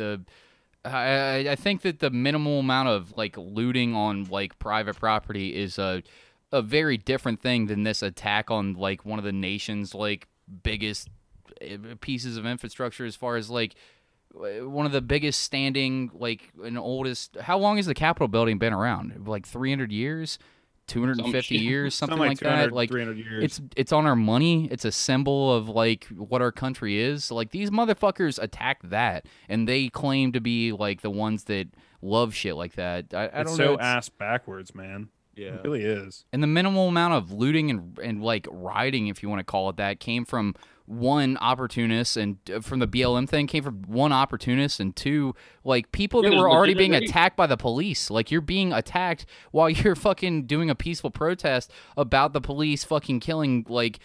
I think that the minimal amount of like looting on like private property is a very different thing than this attack on like one of the nation's like biggest pieces of infrastructure, as far as like one of the biggest standing like and oldest. How long has the Capitol building been around? Like 300 years, 250 years, something like that. Like 300 years. It's on our money. It's a symbol of like what our country is. Like these motherfuckers attacked that, and they claim to be like the ones that love shit like that. I don't know. It's so ass backwards, man. Yeah, it really is. And the minimal amount of looting and like rioting, if you want to call it that, came from one opportunist, and from the BLM thing came from one opportunist, and two like people that were already being attacked by the police. Like you're being attacked while you're fucking doing a peaceful protest about the police fucking killing like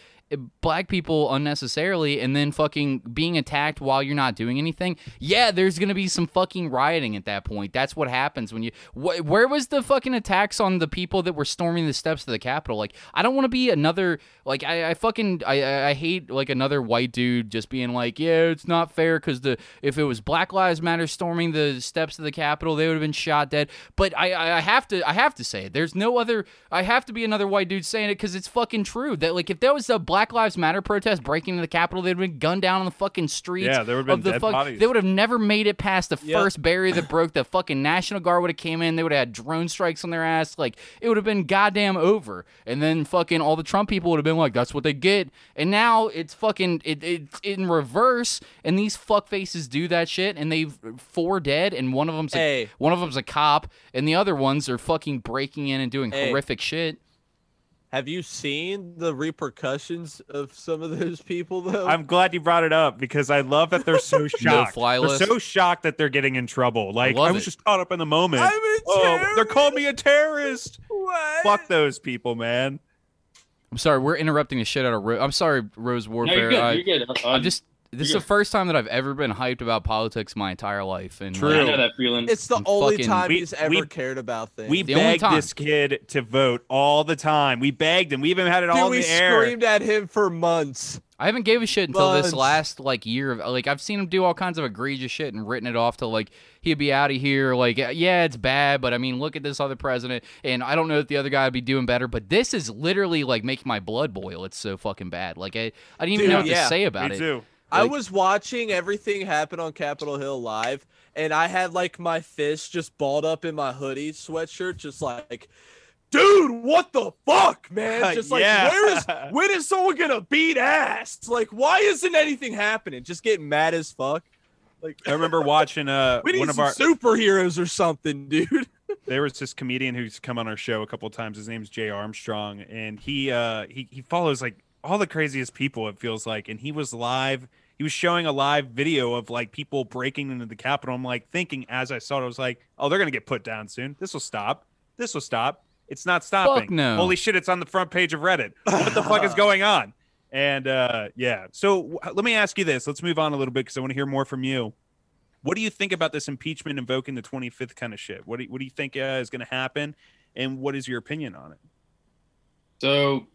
black people unnecessarily, and then fucking being attacked while you're not doing anything. Yeah, there's gonna be some fucking rioting at that point. That's what happens when you. Where was the fucking attacks on the people that were storming the steps of the Capitol? Like, I don't want to be another. Like, I hate like another white dude just being like, yeah, it's not fair because if it was Black Lives Matter storming the steps of the Capitol, they would have been shot dead. But I have to say it. There's no other. I have to be another white dude saying it because it's fucking true. That like if there was a Black Lives Matter protest breaking into the Capitol, they'd have been gunned down on the fucking streets. Yeah, there would have been dead bodies. They would have never made it past the first barrier that broke. The fucking National Guard would have came in. They would have had drone strikes on their ass. Like, it would have been goddamn over. And then fucking all the Trump people would have been like, that's what they get. And now it's fucking it's in reverse. And these fuckfaces do that shit. And they've 4 dead. And one of them's a cop. And the other ones are fucking breaking in and doing horrific shit. Have you seen the repercussions of some of those people, though? I'm glad you brought it up because I love that they're so shocked. They're so shocked that they're getting in trouble. Like, I was just caught up in the moment. I'm a terrorist. They're calling me a terrorist. What? Fuck those people, man. I'm sorry, we're interrupting the shit out of I'm sorry, Rose Warfare. No, you're good. This is the first time that I've ever been hyped about politics my entire life. And True. I know that feeling. It's the only time he's ever cared about things. We begged this kid to vote all the time. We begged him. We even had it all in the air. We screamed at him for months. I haven't gave a shit until this last like year. Like I've seen him do all kinds of egregious shit and written it off to like he'd be out of here. Like, yeah, it's bad, but I mean, look at this other president, and I don't know if the other guy would be doing better. But this is literally like making my blood boil. It's so fucking bad. Like I didn't even know what to say about it. Me too. I was watching everything happen on Capitol Hill live, and I had like my fist just balled up in my hoodie sweatshirt, just like, dude, what the fuck, man? Just like, when is someone gonna beat ass? Like, why isn't anything happening? Just getting mad as fuck. Like, I remember watching we need one of our superheroes or something, dude. there was this comedian who's come on our show a couple of times. His name's Jay Armstrong, and he follows like all the craziest people, it feels like. And he was live. He was showing a live video of like people breaking into the Capitol. I'm like thinking as I saw it, I was like, oh, they're gonna get put down soon. This will stop. This will stop. It's not stopping. Fuck no. Holy shit! It's on the front page of Reddit. What the fuck is going on? And yeah. So let me ask you this. Let's move on a little bit because I want to hear more from you. What do you think about this impeachment invoking the 25th kind of shit? What do you think is going to happen, and what is your opinion on it? So,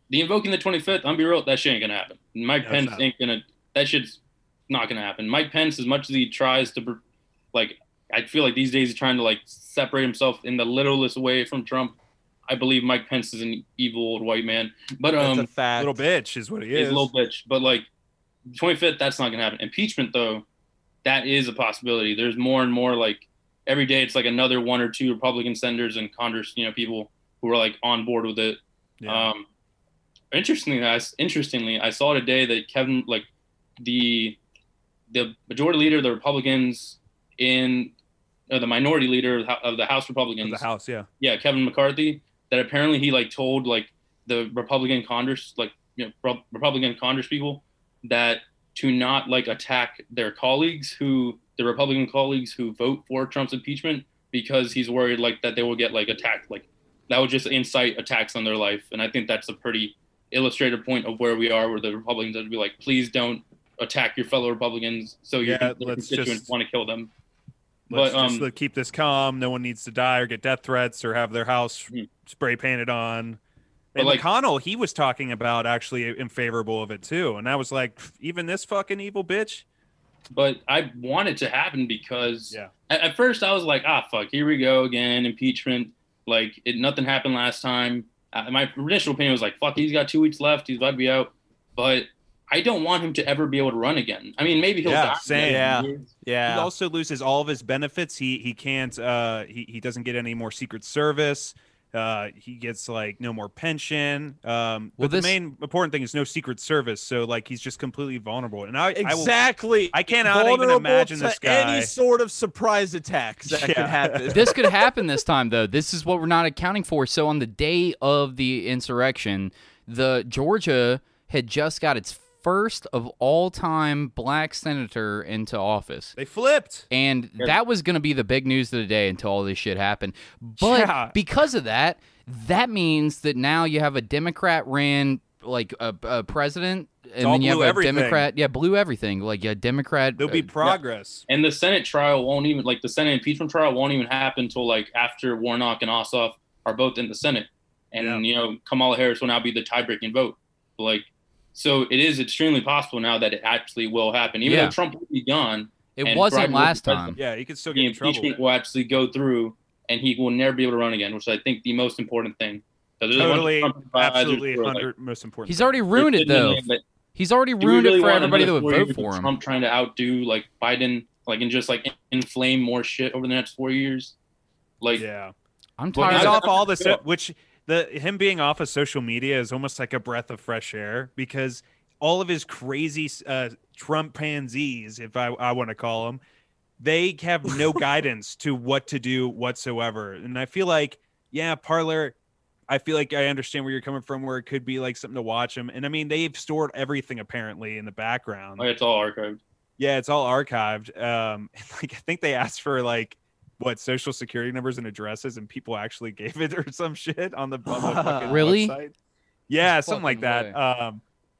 the invoking the 25th, I'm be real, that shit ain't gonna happen. Mike Pence ain't gonna. That shit's not gonna happen. Mike Pence, as much as he tries to, like, I feel like these days he's trying to like separate himself in the literalist way from Trump. I believe Mike Pence is an evil old white man, but That's a fact. Little bitch is what he he's is. a little bitch. But like, 25th, that's not gonna happen. Impeachment though. That is a possibility. There's more and more, like, every day it's like another one or two Republican senators and Congress, people who are like on board with it. Yeah. Interestingly, I saw today that Kevin, like the majority leader of the Republicans the minority leader of the House Republicans, Of the House, yeah. yeah, Kevin McCarthy, that apparently he like told like the Republican Congress, Republican Congress people that to not like attack their Republican colleagues who vote for Trump's impeachment, because he's worried like that they will get like attacked, like that would just incite attacks on their life. And I think that's a pretty illustrative point of where we are, where the Republicans would be like, please don't attack your fellow Republicans so your constituents want to kill them. Let's just keep this calm. No one needs to die or get death threats or have their house spray painted on. And like, McConnell, he was talking about actually in favorable of it too. And I was like, even this fucking evil bitch. But I want it to happen because at first I was like, fuck, here we go again, impeachment. Like nothing happened last time. My initial opinion was like, fuck, he's got 2 weeks left. He's about to be out. But I don't want him to ever be able to run again. I mean, maybe he'll die. Same. Yeah. He also loses all of his benefits. He can't. He doesn't get any more Secret Service. He gets like no more pension. But the main important thing is no Secret Service. So like he's just completely vulnerable. And I cannot even imagine this guy. Any sort of surprise attacks that could happen. This could happen this time, though. This is what we're not accounting for. So on the day of the insurrection, the Georgia had just got its first of all time black senator into office. They flipped. And that was going to be the big news of the day until all this shit happened. But because of that, that means that now you have a Democrat ran like a president, and then you have a Democrat, blew everything. Like a Democrat. There'll be progress. And the Senate trial won't even, like the Senate impeachment trial won't even happen until like after Warnock and Ossoff are both in the Senate. And, Kamala Harris will now be the tie-breaking vote. Like, so it is extremely possible now that it actually will happen. Even though Trump will be gone. It wasn't last time. Yeah, he could still get in trouble. The impeachment will actually go through, and he will never be able to run again, which I think the most important thing. Totally, absolutely, most important. He's already ruined it, though. He's already ruined it for everybody that would vote for him. Trump trying to outdo like Biden, like and just like inflame more shit over the next 4 years. Like, I'm tired. He's off all this, which. Him being off of social media is almost like a breath of fresh air, because all of his crazy Trump pansies, if I want to call them, they have no guidance to what to do whatsoever. And I feel like, Parler, I feel like I understand where you're coming from, where it could be like something to watch him. And I mean, they've stored everything apparently in the background. It's all archived. Yeah, it's all archived. Like I think they asked for like social security numbers and addresses, and people actually gave it or some shit on the fucking really website. Yeah, something like that.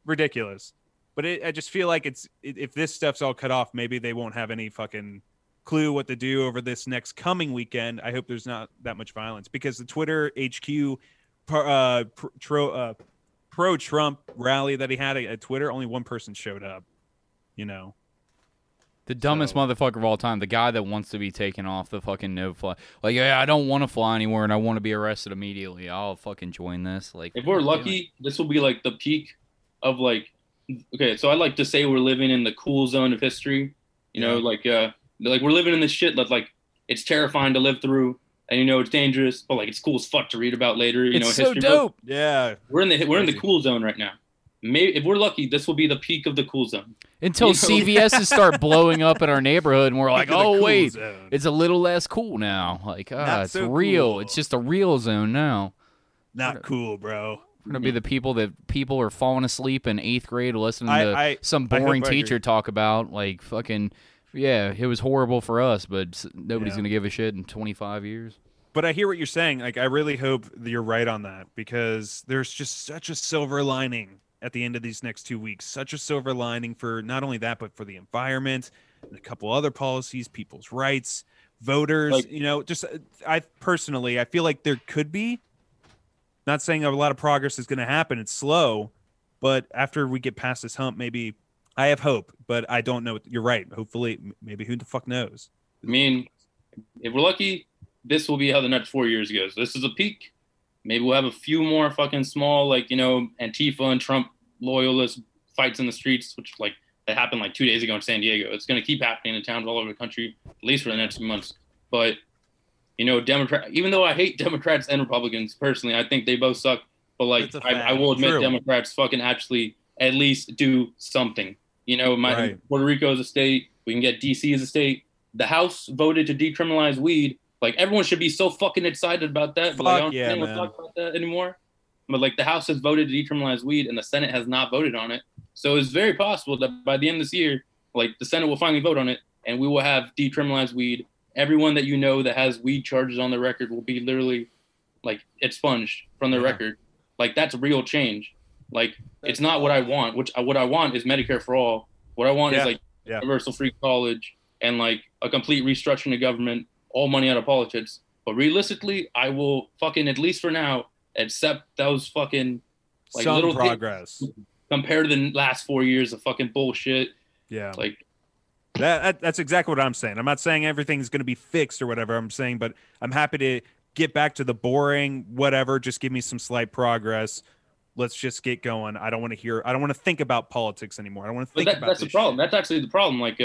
Ridiculous. But I just feel like if this stuff's all cut off, maybe they won't have any fucking clue what to do over this next coming weekend. I hope there's not that much violence, because the Twitter HQ pro Trump rally that he had at Twitter, only one person showed up. The dumbest motherfucker of all time, the guy that wants to be taken off the fucking no-fly. Like, I don't want to fly anywhere and I want to be arrested immediately. I'll fucking join this. Like, if we're lucky, this will be like the peak of like, okay, so I like to say we're living in the cool zone of history. Like we're living in this shit that like it's terrifying to live through, and it's dangerous, but like it's cool as fuck to read about later. It's history so dope. Books. Yeah, we're in the cool zone right now. maybe if we're lucky, this will be the peak of the cool zone. Until CVS's start blowing up in our neighborhood, and we're like, Peak of the oh cool wait, zone. it's a little less cool now. Like, Not it's so real. cool. It's just a real zone now. Not cool, bro. We're gonna be the people that people are falling asleep in 8th grade listening to some I hope boring I agree. teacher talk about, like, fucking, yeah, it was horrible for us, but nobody's Yeah. gonna give a shit in 25 years. But I hear what you're saying. Like, I really hope that you're right on that, because there's just such a silver lining at the end of these next 2 weeks. Such a silver lining for not only that, but for the environment and a couple other policies, people's rights, voters. Like- Just I personally, I feel like there could be. Not saying a lot of progress is going to happen. It's slow, but after we get past this hump, maybe I have hope. But I don't know. You're right. Hopefully, maybe who the fuck knows? I mean, if we're lucky, this will be how the next 4 years goes. This is a peak. Maybe we'll have a few more fucking small, like, Antifa and Trump loyalist fights in the streets, which, like, that happened like 2 days ago in San Diego. It's going to keep happening in towns all over the country, at least for the next few months. But, even though I hate Democrats and Republicans personally, I think they both suck. But, like, It's a I will admit True. Democrats fucking actually at least do something. Right. Puerto Rico is a state. We can get DC as a state. The House voted to decriminalize weed. Like, everyone should be so fucking excited about that. But, like, I don't yeah, think we'll man. talk about that anymore. But, like, the House has voted to decriminalize weed, and the Senate has not voted on it. So it's very possible that by the end of this year, like, the Senate will finally vote on it, and we will have decriminalized weed. Everyone that that has weed charges on their record will be literally, like, expunged from their Yeah. record. Like, that's real change. Like, it's not what I want. What I want is Medicare for all. What I want Yeah. is, like, Yeah. universal free college and, like, a complete restructuring of government, all money out of politics. But realistically, I will fucking, at least for now, accept those fucking, like, Some little progress. compared to the last 4 years of fucking bullshit. Yeah. Like, That's exactly what I'm saying. I'm not saying everything's going to be fixed or whatever I'm saying, but I'm happy to get back to the boring whatever. Just give me some slight progress. Let's just get going. I don't want to think about politics anymore. I don't want to think about that's the this problem. shit. That's actually the problem. Like,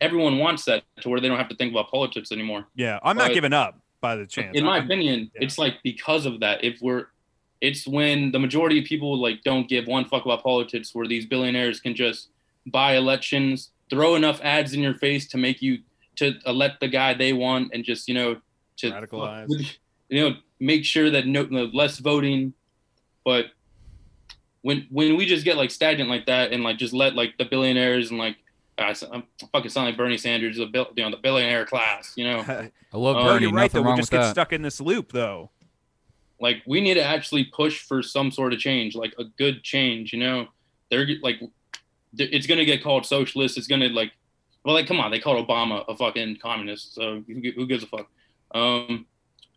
everyone wants that to where they don't have to think about politics anymore. Yeah, I'm not But- giving up by the chance. In my I'm- opinion, yeah. it's like because of that. It's when the majority of people like don't give one fuck about politics, where these billionaires can just buy elections, throw enough ads in your face to make you to elect the guy they want, and just to Radicalize. make sure that no less voting. But when we just get like stagnant like that, and like just let like the billionaires and like I'm fucking sound like Bernie Sanders, the billionaire class, I love Oh, Bernie. You're right, though. Nothing We wrong just with get that. stuck in this loop, though. Like, we need to actually push for some sort of change, like a good change. They're like, it's gonna get called socialist. It's gonna come on, they called Obama a fucking communist, so who gives a fuck?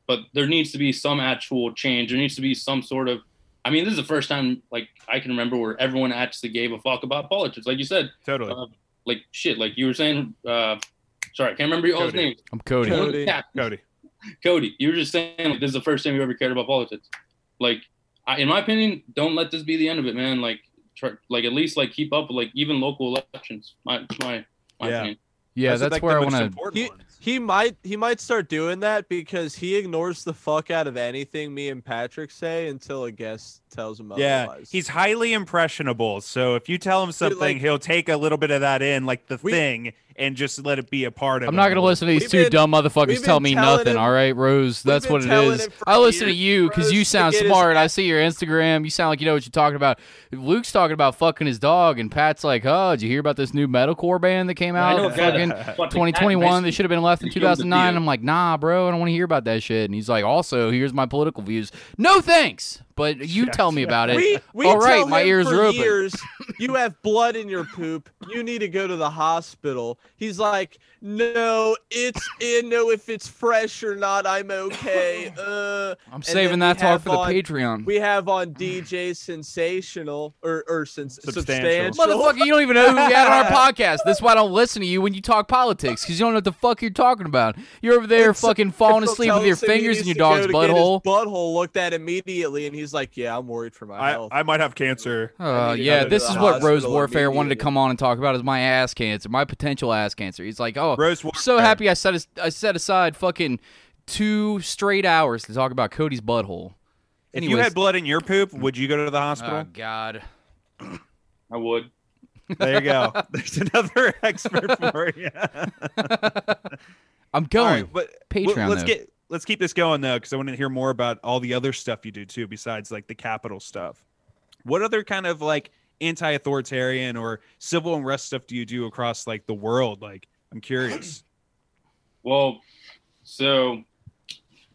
But there needs to be some actual change. There needs to be some sort of. I mean, this is the first time like I can remember where everyone actually gave a fuck about politics. Like you said, Totally. like shit. Like you were saying. Sorry, I can't remember all his Cody. names. I'm Cody. Cody. Cody. Cody, you were just saying like this is the first time you ever cared about politics. Like, in my opinion, don't let this be the end of it, man. Like, try, like at least like keep up with like even local elections. My Yeah. opinion. Yeah, Those are, that's like, where I the most want to. important ones. He might start doing that because he ignores the fuck out of anything me and Patrick say until a guest tells him Yeah, otherwise. he's highly impressionable. So if you tell him something, like- he'll take a little bit of that in, like the We- thing, and just let it be a part of I'm it. not going to listen to these We've two been- dumb motherfuckers we've tell been me telling nothing, him- all right, Rose? That's been what it telling is. him for I listen to years, you because Rose, you to sound get his smart. I ass- see your Instagram. You sound like you know what you're talking about. Luke's talking about fucking his dog, and Pat's like, oh, did you hear about this new metalcore band that came I out? know in a guy fucking that fucking 2021. They should have been left in He killed the 2009. Theo. I'm like, nah, bro, I don't want to hear about that shit. And he's like, also, here's my political views. No thanks. But you tell me about it. We All right, tell my him ears for are open. years, you have blood in your poop. You need to go to the hospital. He's like, no, if it's fresh or not, I'm okay. I'm And saving then that we talk have for the on- Patreon. We have on DJ Sensational or Substantial. Substantial. Motherfucker, you don't even know who we had on our podcast. That's why I don't listen to you when you talk politics, because you don't know what the fuck you're talking about. You're over there fucking falling He'll asleep tell with your us if he fingers in needs your to dog's go to get his butthole. butthole looked at immediately, and he's like, yeah, I'm worried for my health. I might have cancer. I need to Yeah, go to this the is what Rose hospital Warfare wanted to immediately. come on and talk about is my ass cancer, my potential ass cancer. He's like, oh, Rose so Warfare. happy I set aside fucking 2 straight hours to talk about Cody's butthole. If you Anyways. had blood in your poop, would you go to the hospital? Oh, God. I would. There you go. There's another expert for you. I'm All going. right, but Patreon, let's keep this going though, because I want to hear more about all the other stuff you do too, besides like the Capitol stuff. What other kind of like anti-authoritarian or civil unrest stuff do you do across like the world? Like, I'm curious. Well, so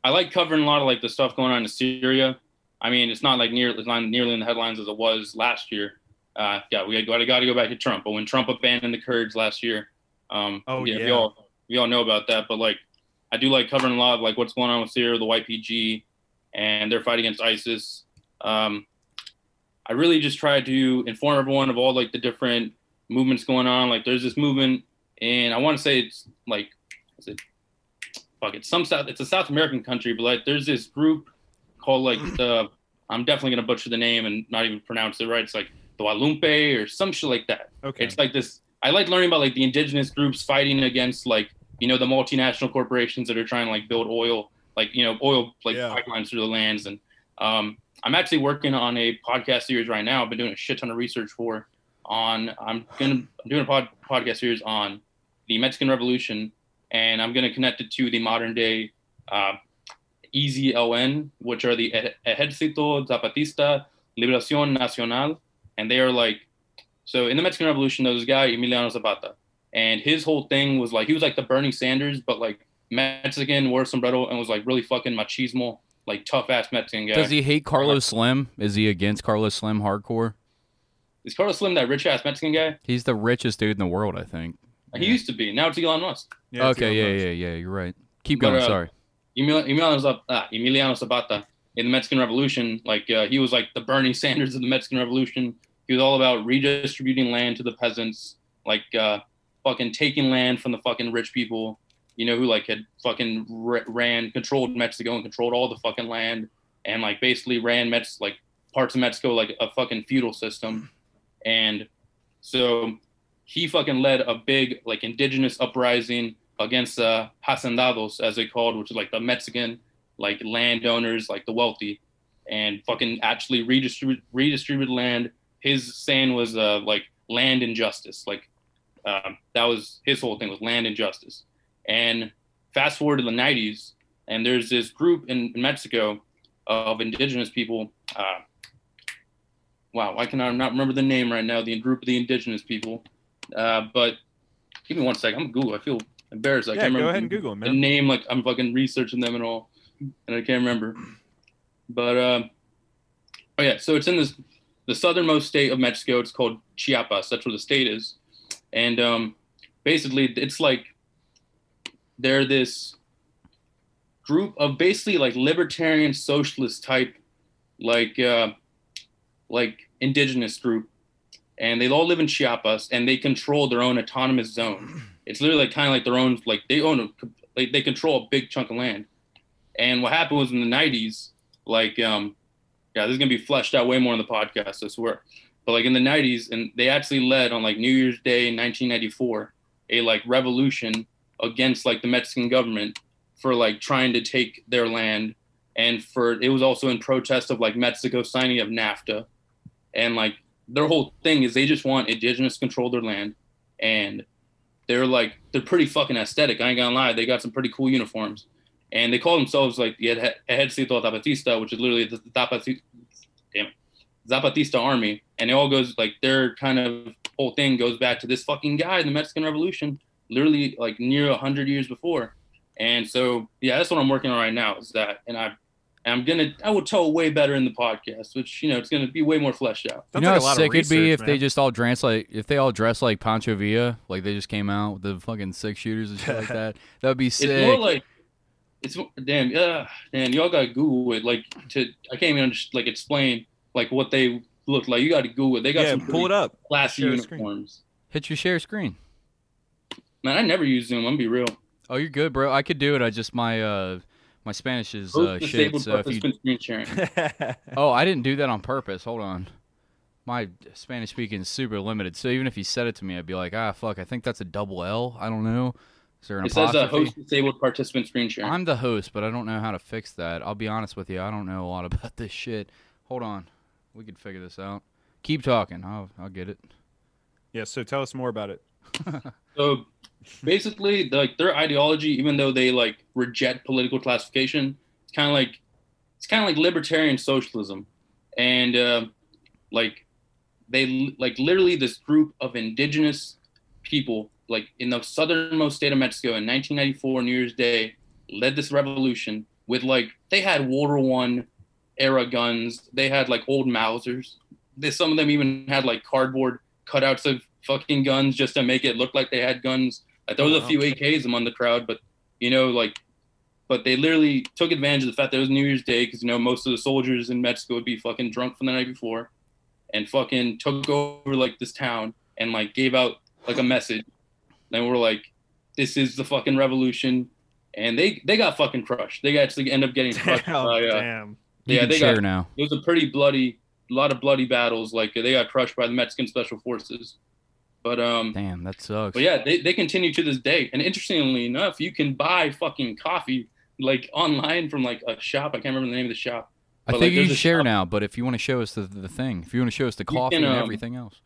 I like covering a lot of like the stuff going on in Syria. I mean, it's not nearly in the headlines as it was last year. We got to go back to Trump. But when Trump abandoned the Kurds last year, we all know about that. But like, I do like covering a lot of like what's going on with Syria, the YPG, and their fight against ISIS. I really just try to inform everyone of all like the different movements going on. Like, there's this movement, and I want to say it's like, it's a South American country, but like there's this group called like I'm definitely gonna butcher the name and not even pronounce it right. It's like the Walumpe or some shit like that. Okay. It's like this. I like learning about like the indigenous groups fighting against like, the multinational corporations that are trying to like build oil pipelines through the lands. And I'm actually working on a podcast series right now. I've been doing a shit ton of research I'm doing a podcast series on the Mexican Revolution, and I'm going to connect it to the modern day EZLN, which are the Ejército Zapatista Liberación Nacional. And they are like, so in the Mexican Revolution, there was a guy, Emiliano Zapata, and his whole thing was like, he was like the Bernie Sanders, but like Mexican, wore sombrero, and was like really fucking machismo, like tough ass Mexican guy. Does he hate Carlos Slim? Is he against Carlos Slim hardcore? Is Carlos Slim that rich ass Mexican guy? He's the richest dude in the world, I think. He used to be. Now it's Elon Musk. Yeah, it's Elon Musk. Yeah. You're right. Keep going. Sorry. Emiliano Zapata in the Mexican Revolution, like he was like the Bernie Sanders of the Mexican Revolution. He was all about redistributing land to the peasants, like fucking taking land from the fucking rich people, who like had fucking controlled Mexico and controlled all the fucking land, and like basically ran like parts of Mexico like a fucking feudal system. And so he fucking led a big like indigenous uprising against hacendados, as they called, which is like the Mexican like landowners, like the wealthy, and fucking actually redistributed land. His saying was like land injustice. Like that was his whole thing, was land injustice. And fast forward to the 90s, and there's this group in Mexico of indigenous people. Wow, why can I not remember the name right now? The group of the indigenous people. But give me one second. I'm Google. I feel embarrassed. I can't remember. Go ahead and Google them, man. The name, like I'm fucking researching them and all, and I can't remember. But so it's in the southernmost state of Mexico. It's called Chiapas. That's where the state is. And basically, it's like they're this group of basically like libertarian socialist type, like indigenous group, and they all live in Chiapas, and they control their own autonomous zone. It's literally kind of like their own, like they control a big chunk of land. And what happened was in the 90s, like, this is gonna be fleshed out way more in the podcast, I swear. But like in the 90s, and they actually led on like New Year's Day in 1994, a like revolution against like the Mexican government for like trying to take their land, and it was also in protest of like Mexico signing of NAFTA. And like their whole thing is they just want indigenous control of their land, and they're pretty fucking aesthetic. I ain't gonna lie, they got some pretty cool uniforms, and they call themselves like the Ejército Zapatista, which is literally the Zapatista army. And it all goes like their kind of whole thing goes back to this fucking guy in the Mexican Revolution, literally like near 100 years before. And so that's what I'm working on right now, is that, and I will tell way better in the podcast, which it's gonna be way more fleshed out. You know how sick it'd be if they just all dress like Pancho Villa, like they just came out with the fucking 6-shooters and shit like that. That would be sick. It's more like damn, y'all gotta Google it. Like I can't even just like explain like what they look like. You gotta Google it. They got some pull it up. Classy Share uniforms. Hit your share screen. Man, I never use Zoom. I'm gonna be real. Oh, you're good, bro. I could do it. I just my Spanish is shit. So if you... Oh, I didn't do that on purpose. Hold on. My Spanish speaking is super limited. So even if you said it to me, I'd be like, fuck, I think that's a double L. I don't know. Is there an apostrophe? It says host disabled participant screen sharing. I'm the host, but I don't know how to fix that. I'll be honest with you. I don't know a lot about this shit. Hold on. We could figure this out. Keep talking. I'll get it. Yeah. So tell us more about it. So basically, like their ideology, even though they like reject political classification, it's kind of like libertarian socialism, and like they like literally this group of indigenous people, like in the southernmost state of Mexico in 1994 New Year's Day, led this revolution with like they had World War I era guns, they had like old Mausers. Some of them even had like cardboard cutouts of fucking guns just to make it look like they had guns. Like there was a few AKs among the crowd, but but they literally took advantage of the fact that it was New Year's Day because most of the soldiers in Mexico would be fucking drunk from the night before, and fucking took over like this town and like gave out like a message. Then we're like, this is the fucking revolution, and they got fucking crushed. They actually end up getting crushed. Damn. You can share now. It was a pretty bloody, lot of bloody battles. Like they got crushed by the Mexican Special Forces. But damn, that sucks. But yeah, they continue to this day. And interestingly enough, you can buy fucking coffee like online from like a shop. I can't remember the name of the shop. I think you can share now, but if you want to show us the thing, if you want to show us the coffee and everything else,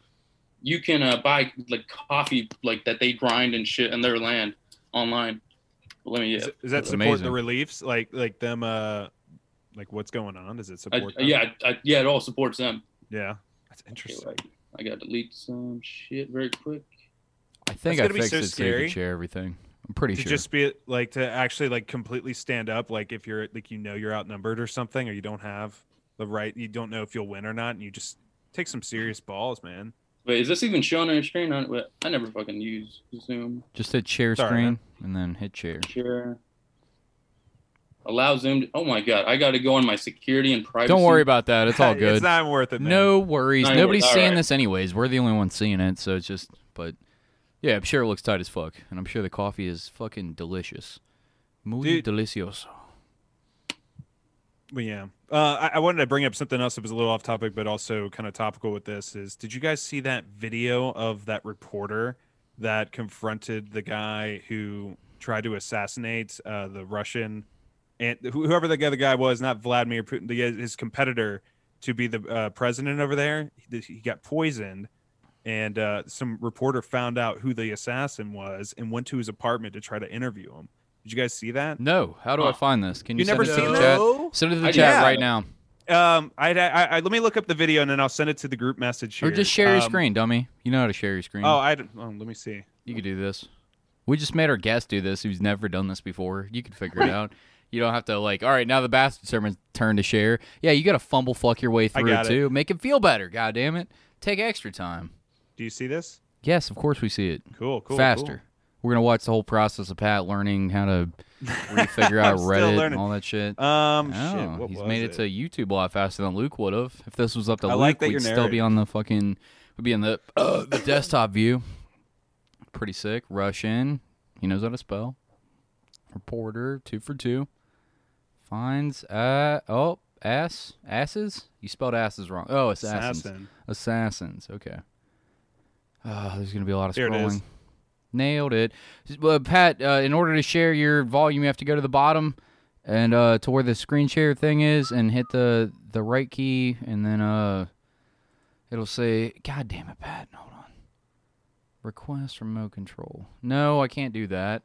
you can buy like coffee like that they grind and shit in their land online. Let me. Does that support amazing. the reliefs? Like them? Like what's going on? Does it support? Them? Yeah, it all supports them. Yeah, that's interesting. Okay, I gotta delete some shit very quick. I think That's I gonna be fixed so it so you scary. can share everything. I'm pretty To sure. just be like to actually like completely stand up, like if you're like you're outnumbered or something, or you don't have the right, you don't know if you'll win or not, and you just take some serious balls, man. Wait, is this even showing on your screen? I never fucking use Zoom. Just hit share Sorry, screen man. and then hit share. Share. Allow Zoom. Oh my god, I got to go on my security and privacy. Don't worry about that. It's all good. It's not worth it, man. No worries. Not Nobody's worth- seeing alright. this anyways. We're the only ones seeing it, so it's just. But yeah, I'm sure it looks tight as fuck, and I'm sure the coffee is fucking delicious. Muy Dude. delicioso. But yeah, I wanted to bring up something else that was a little off topic, but also kind of topical with this. Did you guys see that video of that reporter that confronted the guy who tried to assassinate the Russian and whoever the guy was, not Vladimir Putin, his competitor to be the president over there? He got poisoned, and some reporter found out who the assassin was and went to his apartment to try to interview him. Did you guys see that? No. How do I find this? Can you You send never it to seen the that? chat? Send it to the I- chat yeah. right now. I let me look up the video and then I'll send it to the group message here. Or just share your screen, dummy. You know how to share your screen. let me see. You could do this. We just made our guest do this who's never done this before. You can figure it out. You don't have to like, all right, now the bastard sermon's turn to share. Yeah, you got to fumble fuck your way through got it too. Make it feel better. God damn it. Take extra time. Do you see this? Yes, of course we see it. Cool. Faster. We're going to watch the whole process of Pat learning how to refigure out I'm still Reddit and learning. all that shit. Cool. Oh, What he's was made it to YouTube a lot faster than Luke would have. If this was up to I Luke, like that we'd you're still be narrating. on the fucking, we'd be in the desktop view. Pretty sick. Russian. He knows how to spell. Reporter, 2 for 2. Finds, asses? You spelled asses wrong. Oh, assassins. Assassin. Assassins. Okay. There's going to be a lot of Here it scrolling. is. Nailed it. Pat, in order to share your volume, you have to go to the bottom and to where the screen share thing is and hit the right key, and then it'll say, God damn it, Pat. Hold on. Request remote control. No, I can't do that.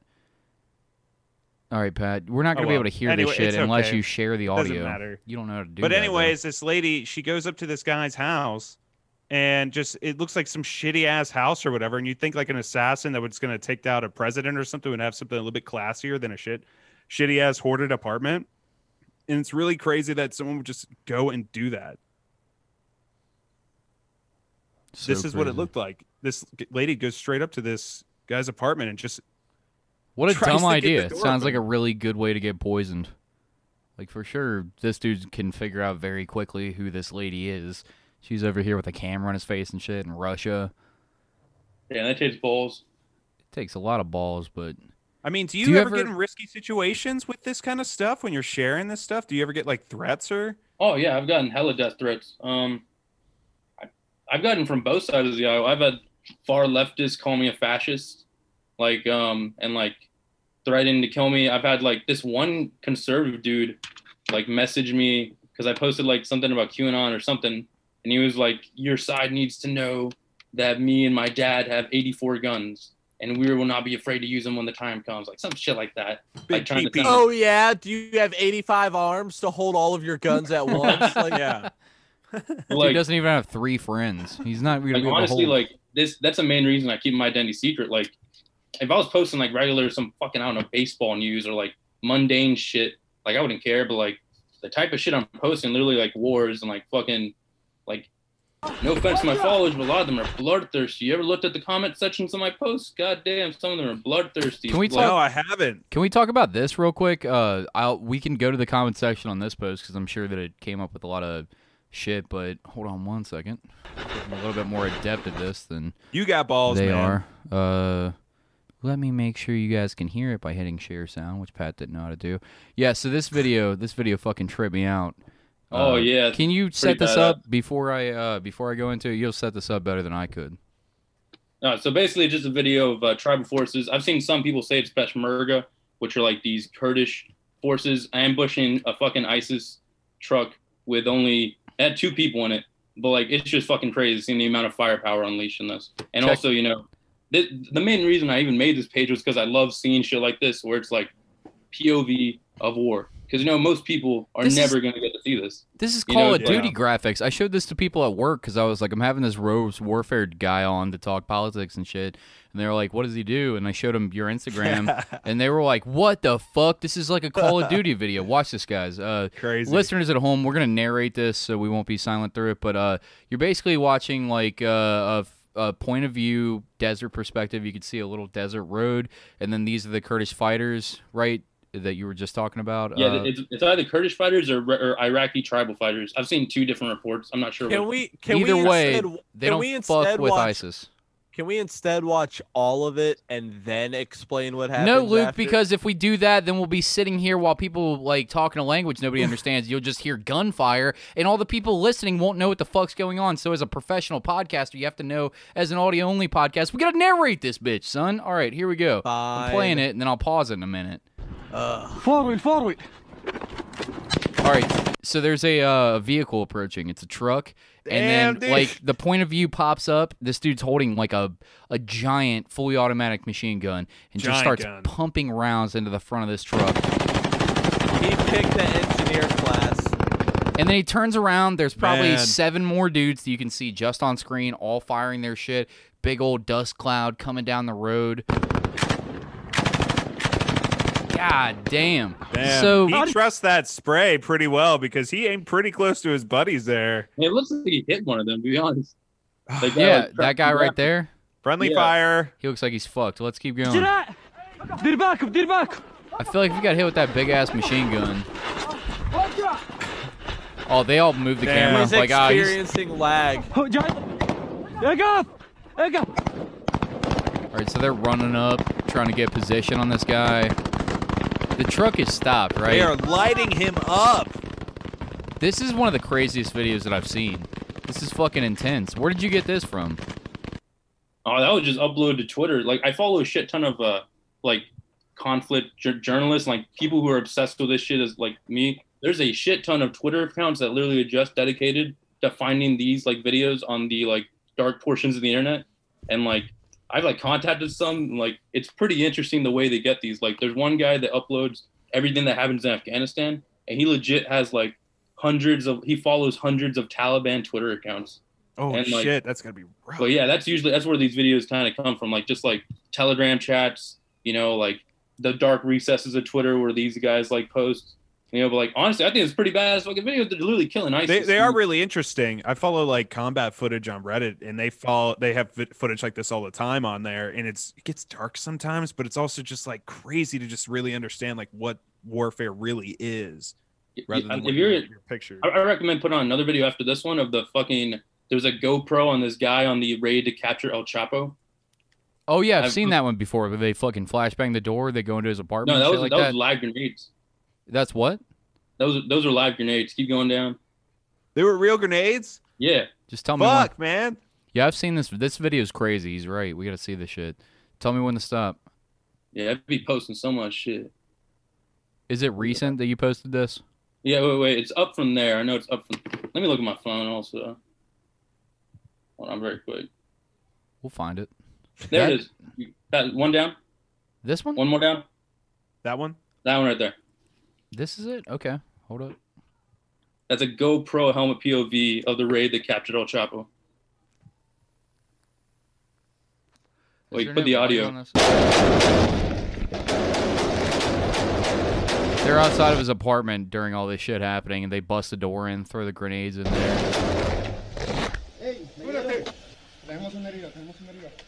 All right, Pat. We're not going to be able to hear Anyway, this shit it's unless okay. you share the Doesn't audio. matter. You don't know how to do But that. anyways, this lady, she goes up to this guy's house and just it looks like some shitty ass house or whatever. And you'd think like an assassin that was going to take out a president or something and have something a little bit classier than a shitty ass hoarded apartment. And it's really crazy that someone would just go and do that. So This is what it crazy. looked like. This lady goes straight up to this guy's apartment and just What a tries dumb to get the idea. It door sounds like a open. really good way to get poisoned. Like, for sure, this dude can figure out very quickly who this lady is. She's over here with a camera on his face and shit in Russia. Yeah, that takes balls. It takes a lot of balls, but I mean, do Do you you ever ever- get in risky situations with this kind of stuff when you're sharing this stuff? Do you ever get like threats or? Oh yeah, I've gotten hella death threats. I've gotten from both sides of the aisle. I've had far leftists call me a fascist, and like threatening to kill me. I've had like this one conservative dude like message me because I posted like something about QAnon or something, and he was like, "Your side needs to know that me and my dad have 84 guns, and we will not be afraid to use them when the time comes." Like some shit like that. Like trying to PP. sound Oh yeah, do you have 85 arms to hold all of your guns at once? Like, Yeah. like, He doesn't even have 3 friends. He's not really like honestly, like that's the main reason I keep my identity secret. Like if I was posting like regular some fucking, I don't know, baseball news or like mundane shit, like I wouldn't care. But like the type of shit I'm posting, literally like wars and like fucking, like, no offense to my followers, but a lot of them are bloodthirsty. You ever looked at the comment sections of my posts? God damn, some of them are bloodthirsty. Can we Like, talk- No, I haven't. Can we talk about this real quick? We can go to the comment section on this post because I'm sure that it came up with a lot of shit. But hold on one second. I'm a little bit more adept at this than You got balls, they man. are. Let me make sure you guys can hear it by hitting share sound, which Pat didn't know how to do. Yeah, so this video fucking tripped me out. Oh, yeah, Can you set pretty this bad. up before I go into it? You'll set this up better than I could. so basically, just a video of tribal forces. I've seen some people say it's Peshmerga, which are like these Kurdish forces ambushing a fucking ISIS truck with only it had 2 people in it. But like, it's just fucking crazy seeing the amount of firepower unleashed in this. And Check. also, you know, the main reason I even made this page was because I love seeing shit like this, where it's like POV of war. Because, you know, most people are This is- never going to get to see this. This is You Call know, of Duty yeah. graphics. I showed this to people at work because I was like, I'm having this Rose Warfare guy on to talk politics and shit. And they were like, what does he do? And I showed them your Instagram. And they were like, what the fuck? This is like a Call of Duty video. Watch this, guys. Crazy. Listeners at home, we're going to narrate this so we won't be silent through it. But you're basically watching like a point of view desert perspective. You can see a little desert road. And then these are the Kurdish fighters, right? That you were just talking about. Yeah, it's either Kurdish fighters or Iraqi tribal fighters. I've seen 2 different reports. I'm not sure. can what, we? Can Either we way, instead, they can we don't fuck instead with watch, ISIS. Can we instead watch all of it and then explain what happens? No, Luke, after? because if we do that, then we'll be sitting here while people like talking a language nobody understands. You'll just hear gunfire, and all the people listening won't know what the fuck's going on. So, as a professional podcaster, you have to know. As an audio-only podcast, we gotta narrate this bitch, son. All right, here we go. I'm playing Fine. it, and then I'll pause it in a minute. Forward, forward. All right, so there's a vehicle approaching. It's a truck, and Damn, then dude. like the point of view pops up. This dude's holding like a giant, fully automatic machine gun, and just Giant starts gun. pumping rounds into the front of this truck. he picked the engineer class. And then he turns around. There's probably Man. 7 more dudes that you can see just on screen, all firing their shit. Big old dust cloud coming down the road. God damn. Damn. So he trusts that spray pretty well because he aimed pretty close to his buddies there. it looks like he hit one of them, to be honest. Like, yeah, like, that guy right there, Friendly Yeah. fire. he looks like he's fucked. Let's keep going. Jira! Dir back, dir back. I feel like if you got hit with that big ass machine gun. Oh, they all moved the Damn. camera. He's Like, experiencing lag. Oh, Jai. Egg up. all right, so they're running up, trying to get position on this guy. The truck is stopped, right? They are lighting him up. This is one of the craziest videos that I've seen. This is fucking intense. Where did you get this from? Oh, that was just uploaded to Twitter. Like, I follow a shit ton of like conflict journalists, like people who are obsessed with this shit as like me. There's a shit ton of Twitter accounts that literally are just dedicated to finding these like videos on the like dark portions of the internet. And like I've like contacted some, and, like it's pretty interesting the way they get these. Like there's one guy that uploads everything that happens in Afghanistan, and he legit has like he follows hundreds of Taliban Twitter accounts. Oh And, like- shit, that's gonna be rough. But yeah, that's where these videos kind of come from, like just like Telegram chats, you know, like the dark recesses of Twitter where these guys like post, you know. But like honestly, I think it's pretty badass fucking videos. They're literally killing ISIS. They are really interesting. I follow like combat footage on Reddit, and they have footage like this all the time on there, and it gets dark sometimes, but it's also just like crazy to just really understand like what warfare really is, rather than If what you're, your picture. I recommend putting on another video after this one of the fucking. There's a GoPro on this guy on the raid to capture El Chapo. Oh yeah, I've I've- seen that one before. Where they fucking flashbang the door. They go into his apartment. No, and that shit was like that. live grenades. That's what? Those are live grenades. Keep going down. They were real grenades. Yeah. Just tell me. When. Fuck, man. Yeah, I've seen this. This video is crazy. He's right. We gotta see this shit. Tell me when to stop. Yeah, I'd be posting so much shit. Is it recent that you posted this? Yeah, wait. It's up from there. I know it's up from. Let me look at my phone also. Hold on, very quick. We'll find it. There That- it is. That one down. This one? One more down. That one? That one right there. This is it? Okay. Hold up. That's a GoPro helmet POV of the raid that captured El Chapo. Is Wait, there put no the volume audio. on this? They're outside of his apartment during all this shit happening, and they bust the door in, throw the grenades in there.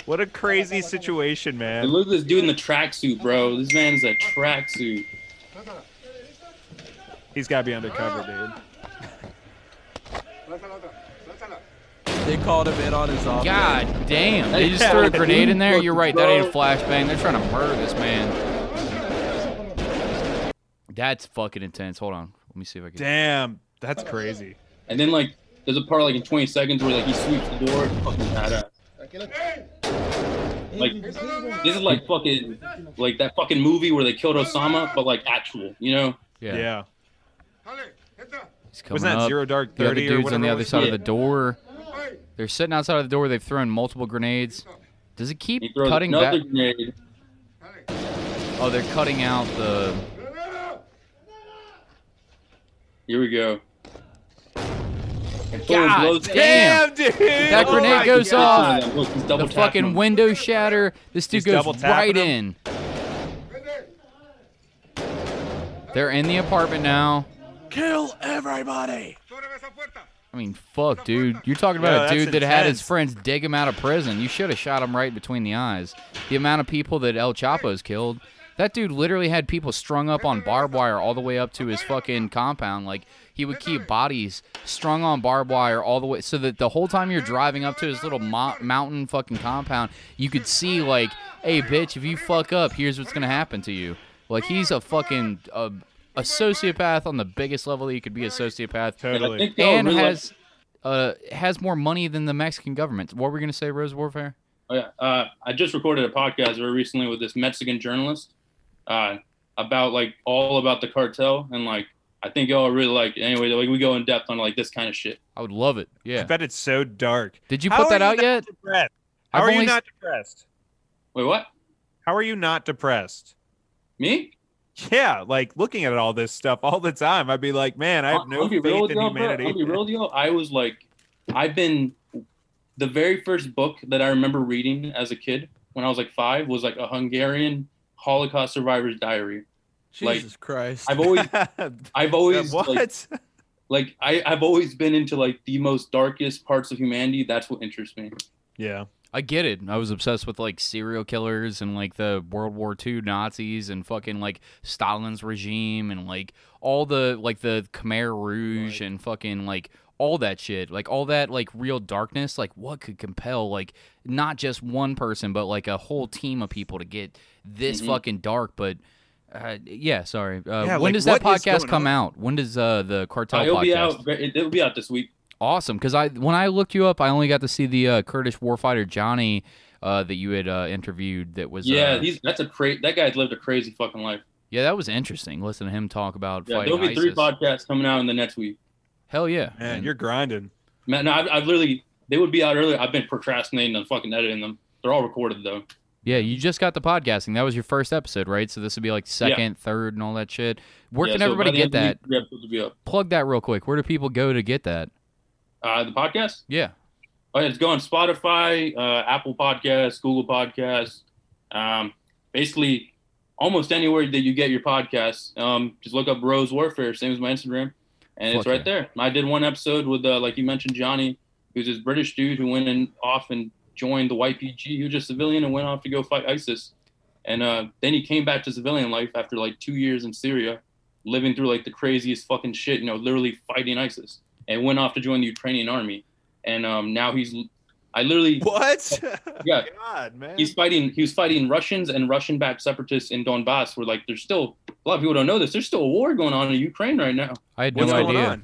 What a crazy situation, And man. look at this dude in the tracksuit, bro. This man's a tracksuit. He's got to be undercover, dude. They called him in on his office. God damn. They just threw a grenade in there? You're right, that ain't a flashbang. They're trying to murder this man. That's fucking intense. Hold on. Let me see if I can. Damn, that's crazy. And then like there's a part like in 20 seconds where like he sweeps the door. Fucking badass. Like this is like fucking like that fucking movie where they killed Osama, but like actual, you know? Yeah. Yeah. He's coming Wasn't that up. Zero Dark The other 30 or dude's whatever on the it other was? side of Yeah. the door. They're sitting outside of the door. They've thrown multiple grenades. Does it keep He throws cutting another back? grenade. Oh, they're cutting out the. Here we go. And God blows- damn! dude! That Oh grenade my goes God. off. Look, he's double The fucking tapping him. window shatter. This dude He's double goes tapping right him? in. They're in the apartment now. Kill everybody! I mean, fuck, dude. You're talking Yeah, about a that's dude that had his intense. friends dig him out of prison. You should have shot him right between the eyes. The amount of people that El Chapo's killed. That dude literally had people strung up on barbed wire all the way up to his fucking compound. Like, he would keep bodies strung on barbed wire all the way, so that the whole time you're driving up to his little mountain fucking compound, you could see, like, hey, bitch, if you fuck up, here's what's going to happen to you. Like, he's a fucking a sociopath on the biggest level that you could be a sociopath. And I Totally. think y'all And really has more money than the Mexican government. What were we going to say, Rose Warfare? Oh, yeah. I just recorded a podcast very recently with this Mexican journalist about like all about the cartel, and like I think y'all really like it. Anyway, like we go in depth on like this kind of shit. I would love it. I Yeah. bet it's so dark. Did you How put are that out not yet? Depressed? How I've are you only- not depressed? Wait, what? How are you not depressed? Me? Yeah, like looking at all this stuff all the time, I'd be like, man, I have no I'll be real faith with in y'all, bro. humanity. I'll be real with y'all. I was like, I've been the very first book that I remember reading as a kid when I was like 5 was like a Hungarian Holocaust survivor's diary. Like, Jesus Christ. I've always what? like I've always been into like the most darkest parts of humanity. That's what interests me. Yeah. I get it. I was obsessed with like serial killers and like the World War II Nazis and fucking like Stalin's regime and like all the like the Khmer Rouge and fucking like all that shit. Like all that like real darkness. Like what could compel like not just one person but like a whole team of people to get this fucking dark? But yeah, sorry. Yeah, when like, does that what is podcast going come on? out? When does the Cartel It'll podcast? be out. It'll be out this week. Awesome, because when I looked you up, I only got to see the Kurdish warfighter Johnny that you had interviewed. That was Yeah, that guy's lived a crazy fucking life. yeah, that was interesting. Listen to him talk about Yeah, fighting there'll be 3 ISIS. podcasts coming out in the next week. Hell yeah, Man, And- you're grinding. Man, no, I've literally they would be out earlier. I've been procrastinating and fucking editing them. They're all recorded though. yeah. You just got the podcasting. That was your first episode, right? So this would be like second, third, and all that shit. Where Yeah, can so everybody by the get end that? of the week, 3 episodes will be up. Plug that real quick. Where do people go to get that? The podcast? Yeah. Oh, yeah, it's going Spotify, Apple Podcasts, Google Podcasts, basically almost anywhere that you get your podcasts. Just look up Rose Warfare, same as my Instagram, and it's Fuck right yeah. there. I did one episode with, like you mentioned, Johnny, who's this British dude who went off and joined the YPG. He was just a civilian and went off to go fight ISIS. And then he came back to civilian life after like 2 years in Syria, living through like the craziest fucking shit, literally fighting ISIS, and went off to join the Ukrainian army. And now I literally, What? Yeah. God, man. he was fighting Russians and Russian-backed separatists in Donbass, where like there's still, a lot of people don't know this, there's still a war going on in Ukraine right now. I had What's no going idea. on?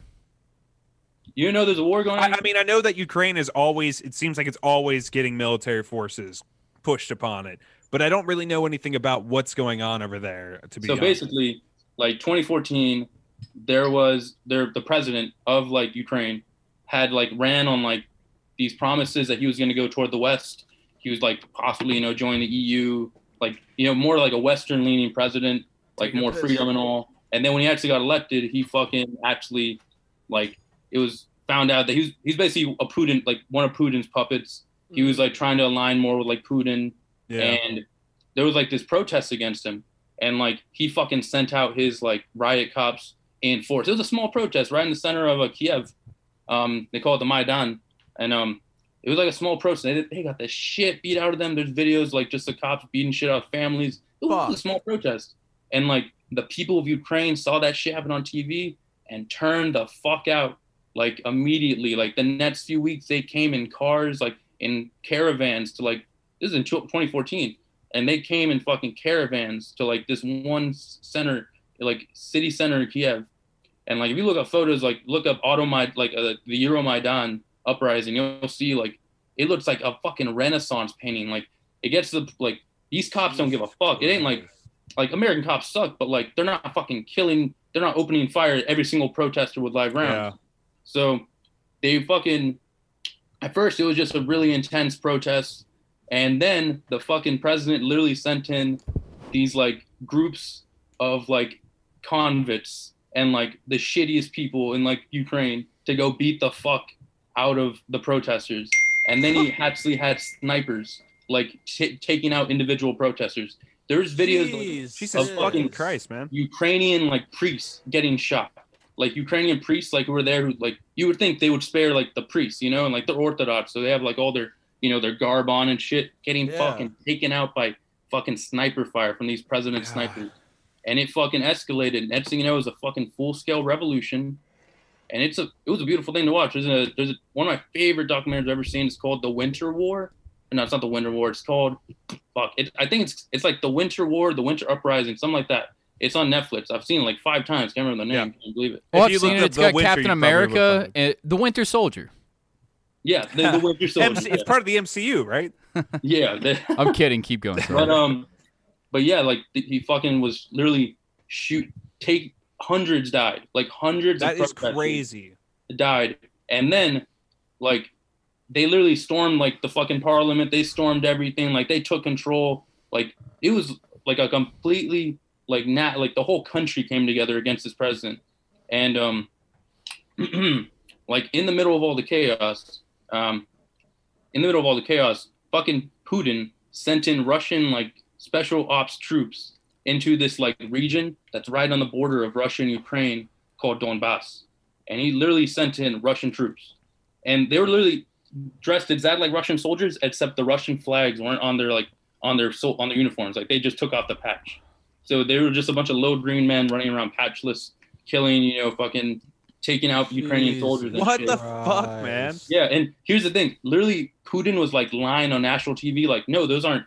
You know there's a war going on? I mean, I know that Ukraine is always, it seems like it's always getting military forces pushed upon it, but I don't really know anything about what's going on over there, to be So honest. basically, like 2014, the president of like Ukraine had like ran on like these promises that he was going to go toward the West. He was like possibly, you know, join the EU, like, you know, more like a Western leaning president, like more freedom and all. And then when he actually got elected, he fucking actually, like, it was found out that he's basically a Putin, like one of Putin's puppets. He was like trying to align more with like Putin. Yeah. And there was like this protest against him. And like he fucking sent out his like riot cops in force. It was a small protest right in the center of Kiev. They call it the Maidan. And it was like a small protest. They got the shit beat out of them. There's videos like just the cops beating shit out of families. It was a small protest. And like the people of Ukraine saw that shit happen on TV and turned the fuck out like immediately. Like the next few weeks they came in cars, like in caravans to like, this is in 2014. And they came in fucking caravans to like this one center, like city center in Kiev. And like if you look up photos, like look up the Euromaidan uprising, you'll see like it looks like a fucking Renaissance painting. Like it gets to like these cops don't give a fuck. It ain't like American cops suck, but like they're not fucking killing, they're not opening fire at every single protester with live rounds. Yeah. So they fucking, at first it was just a really intense protest. And then the fucking president literally sent in these like groups of like convicts and like the shittiest people in like Ukraine to go beat the fuck out of the protesters. And then he actually had snipers like taking out individual protesters. There's videos Jesus fucking Christ, man. Ukrainian like priests getting shot. Like Ukrainian priests like who were there who like you would think they would spare like the priests, you know, and like they're Orthodox, so they have like all their, you know, their garb on and shit, getting fucking taken out by fucking sniper fire from these president snipers. And it fucking escalated. Next thing you know, it was a fucking full-scale revolution. And it was a beautiful thing to watch. There's one of my favorite documentaries I've ever seen. It's called The Winter War. No, it's not The Winter War. It's called, I think it's like The Winter War, The Winter Uprising, something like that. It's on Netflix. I've seen it like 5 times. Can't remember the name. Can't believe it. Well, I've seen it. It's got Captain America, and The Winter Soldier. Yeah, the Winter Soldier. It's part of the MCU, right? Yeah. I'm kidding. Keep going. But yeah, like he fucking was literally hundreds died, like hundreds. That is crazy. Died, and then like they literally stormed like the fucking parliament. They stormed everything. Like they took control. Like it was like a completely like the whole country came together against this president, and like in the middle of all the chaos, fucking Putin sent in Russian like special ops troops into this like region that's right on the border of Russia and Ukraine called Donbass. And he literally sent in Russian troops. And they were literally dressed exactly like Russian soldiers, except the Russian flags weren't on their uniforms. Like they just took off the patch. So they were just a bunch of low green men running around patchless, killing, you know, fucking taking out Ukrainian soldiers. What the fuck, man? Yeah, and here's the thing. Literally, Putin was like lying on national TV, like, no, those aren't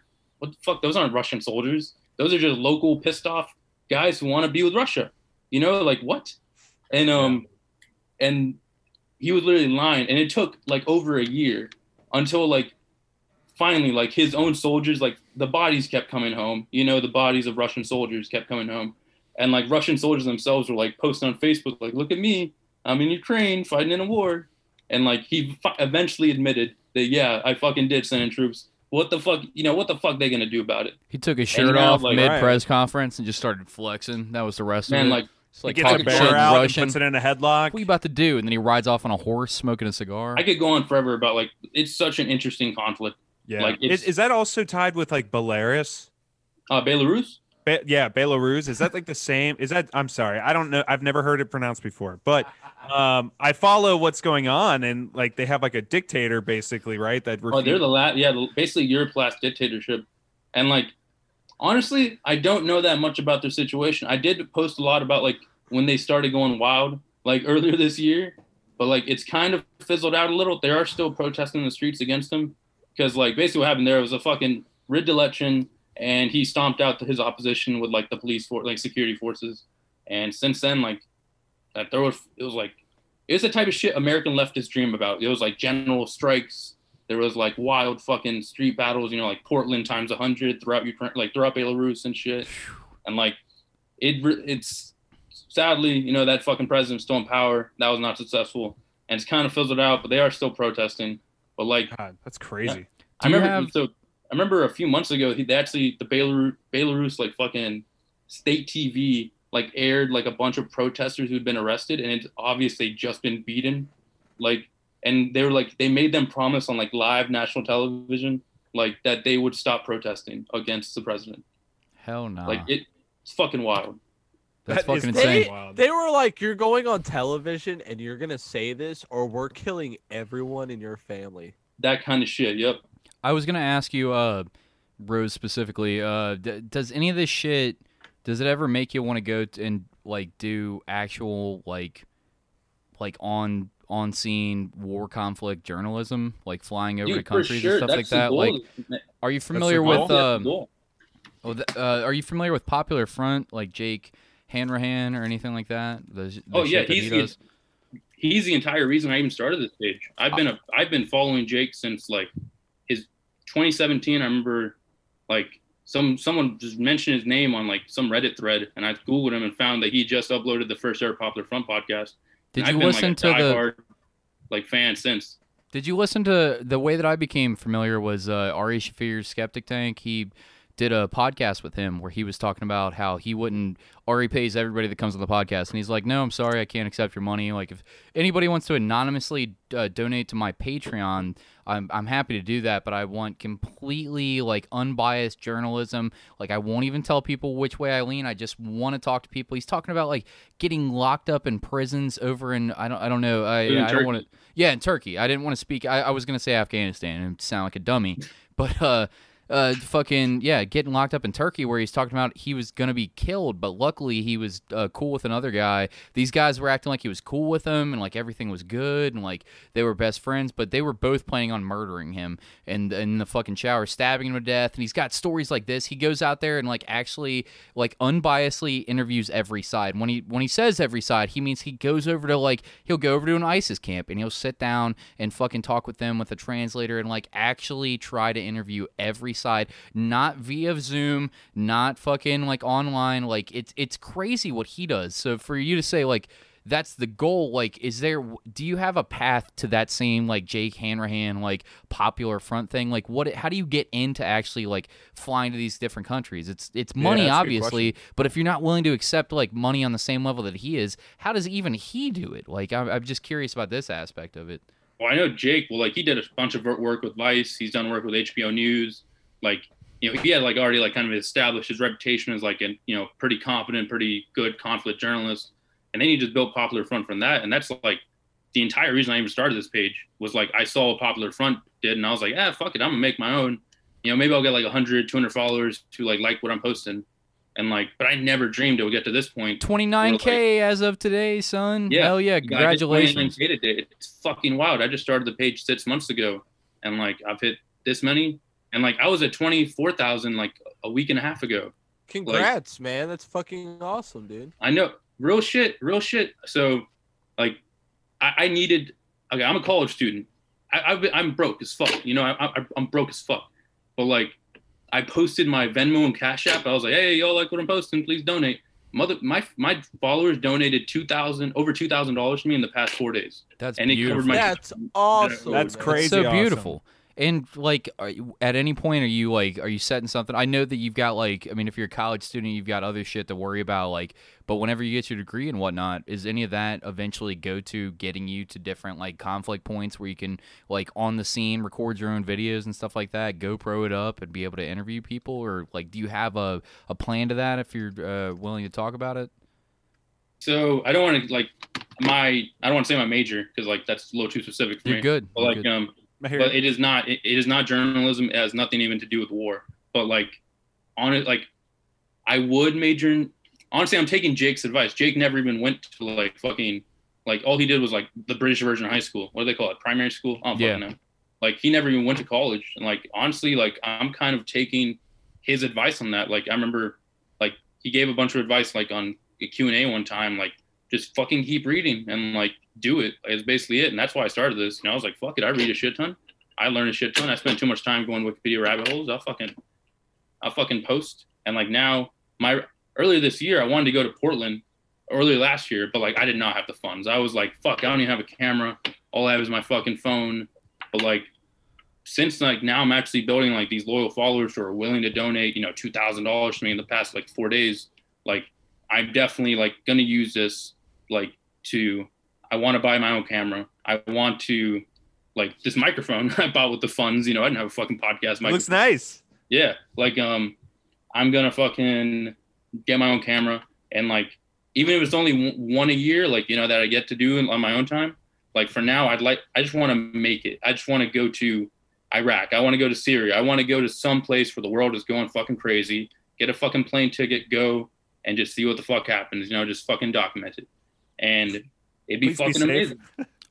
Russian soldiers. Those are just local pissed off guys who want to be with Russia. You know, like what? And and he was literally lying. And it took like over a year until like finally like his own soldiers, like the bodies kept coming home. You know, the bodies of Russian soldiers kept coming home. And like Russian soldiers themselves were like posting on Facebook, like, look at me, I'm in Ukraine fighting in a war. And like he eventually admitted that, yeah, I fucking did send in troops. What the fuck, what the fuck they gonna do about it? He took his shirt off mid-press conference and just started flexing. That was the rest of it. Like, he gets a bear out and puts it in a headlock. What are you about to do? And then he rides off on a horse smoking a cigar. I could go on forever about, like, it's such an interesting conflict. Yeah. Like, is that also tied with, like, Belarus? Belarus? Yeah, Belarus. Is that like the same? Is that? I'm sorry, I don't know. I've never heard it pronounced before, but I follow what's going on, and like they have like a dictator, basically, right? That they're basically Europe's last dictatorship, and like honestly, I don't know that much about their situation. I did post a lot about like when they started going wild, like earlier this year, but like it's kind of fizzled out a little. They are still protesting in the streets against them because like basically what happened there was a fucking rigged election. And he stomped out his opposition with like the police security forces. And since then, like it was the type of shit American leftists dream about. It was like general strikes. There was like wild fucking street battles, like Portland times 100 throughout Ukraine, like throughout Belarus and shit. And like it's sadly, that fucking president's still in power. That was not successful. And it's kind of fizzled out, but they are still protesting. But like, God, that's crazy. I remember a few months ago, the Belarus like fucking state TV like aired like a bunch of protesters who'd been arrested, and it's obvious they'd just been beaten, like, and they were like, they made them promise on like live national television like that they would stop protesting against the president. Hell no. Like it's fucking wild. That's That is fucking fucking insane. wild. They were like, you're going on television and you're gonna say this, or we're killing everyone in your family. That kind of shit. Yep. I was gonna ask you, Rose specifically. Does any of this shit? Does it ever make you want to go and like do actual like on scene war conflict journalism, like flying over Dude, to countries and stuff like that? Like, are you familiar with are you familiar with Popular Front, like Jake Hanrahan or anything like that? He's the entire reason I even started this page. I've been following Jake since like his 2017. I remember like someone just mentioned his name on like some Reddit thread, and I googled him and found that he just uploaded the first ever Popular Front podcast. Did I've you been, listen like, to diehard, like fan since? Did you listen to the way that I became familiar was Ari Shafir's Skeptic Tank? He did a podcast with him where he was talking about how Ari pays everybody that comes on the podcast, and he's like, no, I'm sorry, I can't accept your money. Like, if anybody wants to anonymously donate to my Patreon, I'm happy to do that, but I want completely like unbiased journalism. Like, I won't even tell people which way I lean. I just want to talk to people. He's talking about like getting locked up in prisons over in I don't know. I don't want to. Yeah, in Turkey. I didn't want to speak. I was gonna say Afghanistan and sound like a dummy, but getting locked up in Turkey where he's talking about he was going to be killed, but luckily he was cool with another guy. These guys were acting like he was cool with them and like everything was good and like they were best friends, but they were both planning on murdering him and in the fucking shower, stabbing him to death. And he's got stories like this. He goes out there and like actually like unbiasedly interviews every side. When he says every side, he means he goes over to like, he'll go over to an ISIS camp and he'll sit down and fucking talk with them with a translator and like actually try to interview every side, not via Zoom, not fucking like online. Like it's crazy what he does. So for you to say like that's the goal, like do you have a path to that same like Jake Hanrahan like Popular Front thing? Like how do you get into actually like flying to these different countries? It's money, obviously, but if you're not willing to accept like money on the same level that he is, how does even he do it? Like I'm just curious about this aspect of it. Well, I know Jake, well, like he did a bunch of work with Vice. He's done work with HBO News. Like, you know, he had like already like kind of established his reputation as like a, you know, pretty competent, pretty good conflict journalist. And then he just built Popular Front from that. And that's like the entire reason I even started this page was like I saw what Popular Front did and I was like, fuck it, I'm gonna make my own. You know, maybe I'll get like 100, 200 followers to like what I'm posting. And like, but I never dreamed it would get to this point. 29K as of today, son. Yeah. Hell yeah, congratulations. 29K today. It's fucking wild. I just started the page 6 months ago and like I've hit this many. And like I was at 24,000 like a week and a half ago. Congrats, man. That's fucking awesome, dude. I know. Real shit. So like I needed, okay, I'm a college student. I'm broke as fuck. You know, I'm broke as fuck. But like I posted my Venmo and Cash App. I was like, hey, y'all like what I'm posting? Please donate. My followers donated over $2,000 to me in the past 4 days. That's and beautiful. It covered my, That's awesome. That's man. crazy. So awesome. beautiful. And like, at any point, are you setting something? I know that you've got like, I mean, if you're a college student, you've got other shit to worry about. Like, but whenever you get your degree and whatnot, is any of that eventually go to getting you to different like conflict points where you can like on the scene record your own videos and stuff like that, GoPro it up and be able to interview people, or like, do you have a plan to that if you're willing to talk about it? So I don't want to like I don't want to say my major because like that's a little too specific for You're me. good. But You're like good. But it is not journalism. It has nothing even to do with war. But like on it, like I would major in, honestly, I'm taking Jake's advice. Jake never even went to like fucking, like all he did was like the British version of high school. What do they call it? Primary school? I don't fucking know. Like he never even went to college. And like, honestly, like I'm kind of taking his advice on that. Like I remember like he gave a bunch of advice like on a Q&A one time, like just fucking keep reading and like do it. It's basically it. And that's why I started this. You know, I was like, fuck it. I read a shit ton. I learn a shit ton. I spend too much time going Wikipedia rabbit holes. I'll fucking post. And like now earlier this year, I wanted to go to Portland earlier last year, but like I did not have the funds. I was like, fuck, I don't even have a camera. All I have is my fucking phone. But like since like now I'm actually building like these loyal followers who are willing to donate, $2,000 to me in the past like 4 days. Like I'm definitely like going to use this like I want to buy my own camera. I want to like this microphone I bought with the funds, I didn't have a fucking podcast microphone. Looks nice. Yeah. Like, I'm going to fucking get my own camera. And like, even if it's only one a year, like, that I get to do on my own time, like for now, I just want to make it. I just want to go to Iraq. I want to go to Syria. I want to go to some place where the world is going fucking crazy, get a fucking plane ticket, go and just see what the fuck happens, just fucking document it. And it'd be fucking amazing.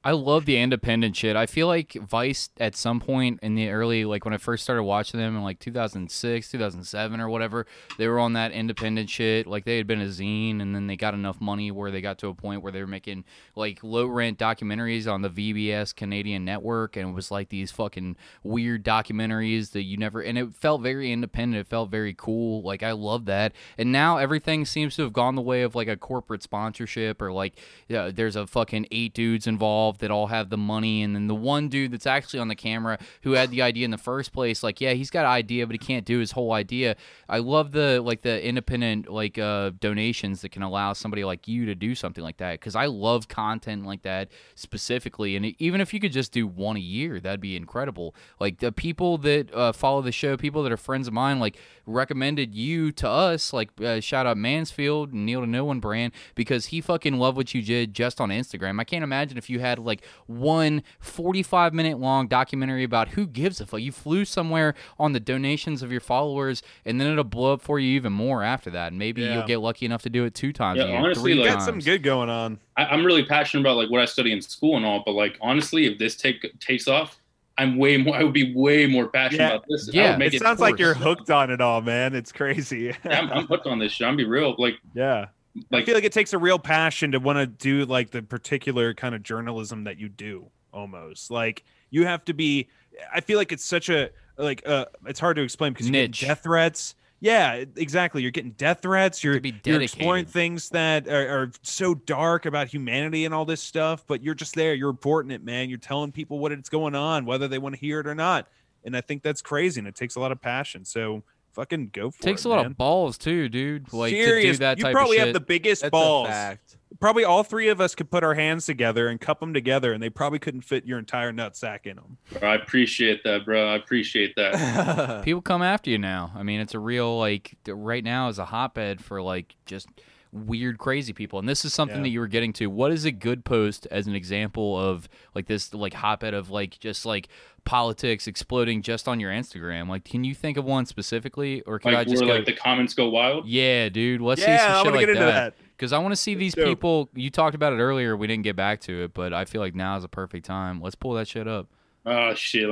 I love the independent shit. I feel like Vice at some point in the early, like when I first started watching them in like 2006, 2007 or whatever, they were on that independent shit. Like they had been a zine and then they got enough money where they got to a point where they were making like low rent documentaries on the VBS Canadian network. And it was like these fucking weird documentaries that you never, and it felt very independent. It felt very cool. Like I love that. And now everything seems to have gone the way of like a corporate sponsorship or like, there's a fucking 8 dudes involved that all have the money, and then the one dude that's actually on the camera who had the idea in the first place, like he's got an idea but he can't do his whole idea. I love the independent donations that can allow somebody like you to do something like that, because I love content like that specifically. And even if you could just do one a year, that'd be incredible. Like the people that follow the show, people that are friends of mine, like recommended you to us, like shout out Mansfield and Neil to No One brand, because he fucking loved what you did just on Instagram. I can't imagine if you had like one 45-minute long documentary about who gives a fuck. You flew somewhere on the donations of your followers, and then it'll blow up for you even more after that. And maybe you'll get lucky enough to do it 2 times a year, honestly, 3 like, times. Got some good going on. I'm really passionate about like what I study in school and all, but like honestly, if this takes off, I would be way more passionate about this. Yeah, it sounds like you're hooked on it all, man. It's crazy. I'm hooked on this shit. I'm be real. Like, yeah. Like, I feel like it takes a real passion to want to do like the particular kind of journalism that you do. Almost like you have to be. I feel like it's such a it's hard to explain because you get death threats. Yeah, exactly. You're getting death threats. You're exploring things that are so dark about humanity and all this stuff, but you're just there. You're reporting it, man. You're telling people what it's going on, whether they want to hear it or not. And I think that's crazy, and it takes a lot of passion. So fucking go for it. Takes a lot of balls too, dude. Like Serious. to do that type you probably of shit. have the biggest That's balls. a fact. Probably all 3 of us could put our hands together and cup them together, and they probably couldn't fit your entire nutsack in them. I appreciate that, bro. I appreciate that. People come after you now. I mean, it's a real, like, right now is a hotbed for, like, just weird, crazy people. And this is something that you were getting to. What is a good post as an example of, like, this, like, hotbed of, like, just, like, politics exploding just on your Instagram? Like, can you think of one specifically? Or can I just where, like, the comments go wild? Yeah, dude. Let's see some shit like get into that. Because I want to see these people. You talked about it earlier. We didn't get back to it, but I feel like now is a perfect time. Let's pull that shit up. Oh shit!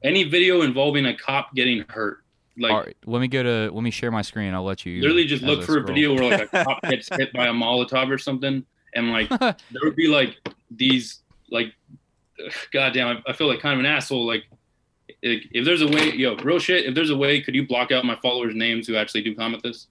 Any video involving a cop getting hurt. Like, all right, let me share my screen. I'll let you literally just look for a video where like a cop gets hit by a Molotov or something, and like there would be like these like, goddamn, I feel like kind of an asshole. Like, if there's a way, real shit. If there's a way, could you block out my followers' names who actually do comment this?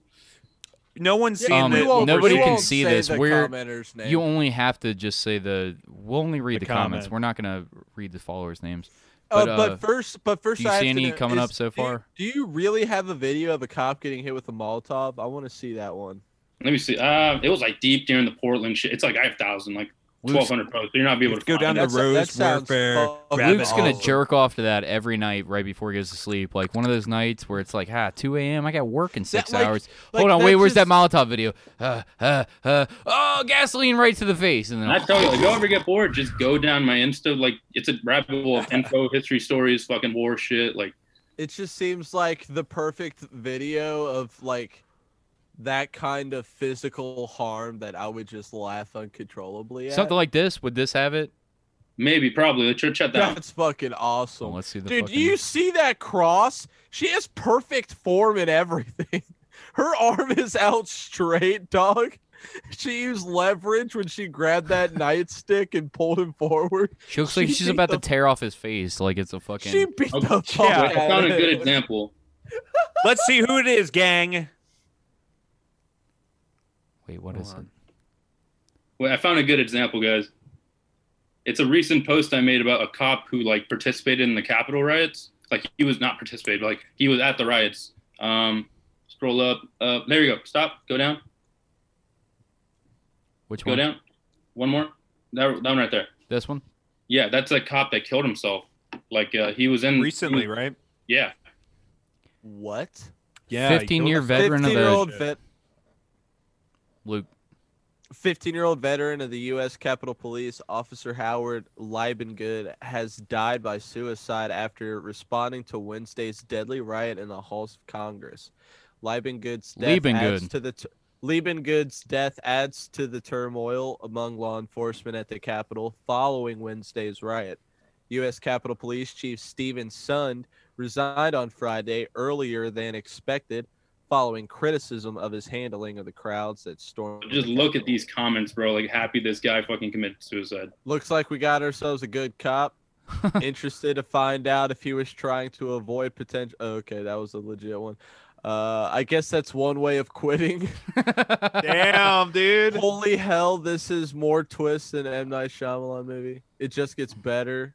No one's seeing it. Nobody can see this. You only have to just say we'll only read the comments. We're not gonna read the followers' names. But first, do you see any coming up so far? Do you really have a video of a cop getting hit with a Molotov? I want to see that one. Let me see. It was like deep during the Portland shit. It's like I have 1,000, like 1,200 posts. You're not be able to go down the Rose Warfare. Luke's gonna jerk off to that every night right before he goes to sleep. Like one of those nights where it's like, 2 a.m. I got work in 6 hours. Hold on, wait, where's that Molotov video? Oh, gasoline right to the face. And then I tell you, if you ever get bored, just go down my Insta. Like it's a rabbit hole of info, history stories, fucking war shit. Like it just seems like the perfect video of like that kind of physical harm that I would just laugh uncontrollably at. Something like this. Would this have it? Maybe, probably. Let's check that out. That's fucking awesome. Let's see the dude, do you see that cross? She has perfect form and everything. Her arm is out straight, dog. She used leverage when she grabbed that nightstick and pulled him forward. She looks like she's about to tear off his face. Like it's a fucking... She beat the fuck I out found of a good him. example. Let's see who it is, gang. Wait, what is it? Well, I found a good example, guys. It's a recent post I made about a cop who like participated in the Capitol riots, Like he was not participating, but like he was at the riots. Scroll up. There you go. Stop. Go down. Which Go one? down. One more. That one right there. This one? Yeah, that's a cop that killed himself. Like he was in Recently, right? Yeah. What? Yeah. 15-year veteran of 15-year-old the Luke. 15-year-old veteran of the U.S. Capitol Police, Officer Howard Liebengood, has died by suicide after responding to Wednesday's deadly riot in the halls of Congress. Liebengood's death adds to the turmoil among law enforcement at the Capitol following Wednesday's riot. U.S. Capitol Police Chief Stephen Sund resigned on Friday earlier than expected, following criticism of his handling of the crowds that stormed. Just look at these comments, bro. Like, happy this guy fucking committed suicide. Looks like we got ourselves a good cop. Interested to find out if he was trying to avoid potential. Oh, okay, that was a legit one. I guess that's one way of quitting. Damn, dude. Holy hell, this is more twists than an M. Night Shyamalan movie. It just gets better.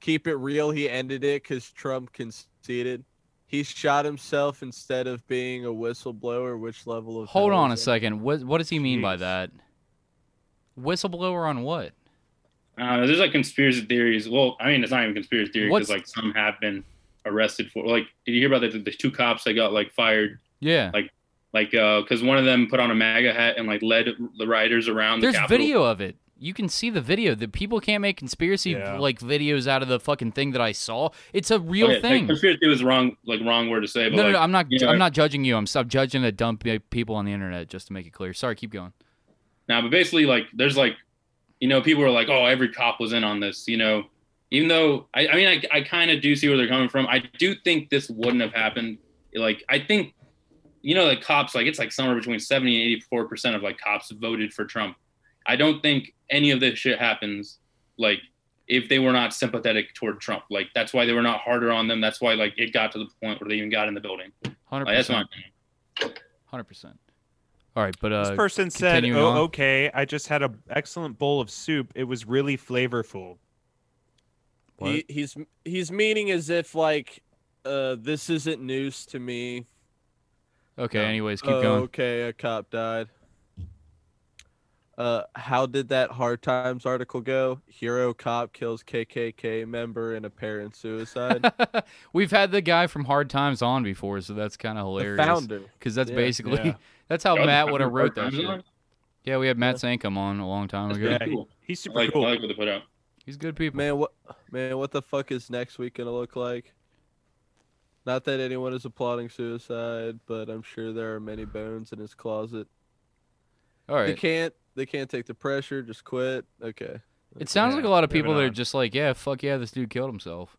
Keep it real, he ended it because Trump conceded. He shot himself instead of being a whistleblower. Which level of... Hold hell on a is that? second. What does he mean by Jeez. that? Whistleblower on what? There's like conspiracy theories. Well, I mean, it's not even conspiracy theory What's- because like some have been arrested for. Like, did you hear about the two cops that got like fired? Yeah. Because one of them put on a MAGA hat and like led the rioters around There's the Capitol. video of it. You can see the video. The people can't make conspiracy Yeah. like videos out of the fucking thing that I saw. It's a real Okay, thing. Like, conspiracy was wrong word to say. But No, I'm not. you know, I'm not judging you. I'm judging the dumb people on the internet. Just to make it clear. Sorry, keep going. Now, but basically, like, there's like, people are like, oh, every cop was in on this, even though I kind of do see where they're coming from. I do think this wouldn't have happened. Like, I think, like cops, like it's like somewhere between 70 and 84% of like cops voted for Trump. I don't think any of this shit happens like if they were not sympathetic toward Trump. Like, that's why they were not harder on them. That's why like it got to the point where they even got in the building. 100%. Like, that's my opinion. 100%. All right, but This person said, continuing "Oh, on. okay. I just had an excellent bowl of soup. It was really flavorful." What? He's meaning as if like this isn't news to me. Okay. No. Anyways, keep going. Okay, a cop died. How did that Hard Times article go? Hero cop kills KKK member in apparent suicide. We've had the guy from Hard Times on before, so that's kind of The hilarious. founder. Because that's Yeah. basically Yeah. that's how Oh, Matt the would have founder wrote of that Hard shit. Times? Yeah, we had Matt Sankum on a long time ago. Yeah, cool. he's I super like cool. what they put out. He's good people. Man, what the fuck is next week gonna look like? Not that anyone is applauding suicide, but I'm sure there are many bones in his closet. All They right. can't take the pressure, just quit. Okay. It sounds Yeah, like a lot of moving people that are on. just like, yeah, fuck yeah, this dude killed himself.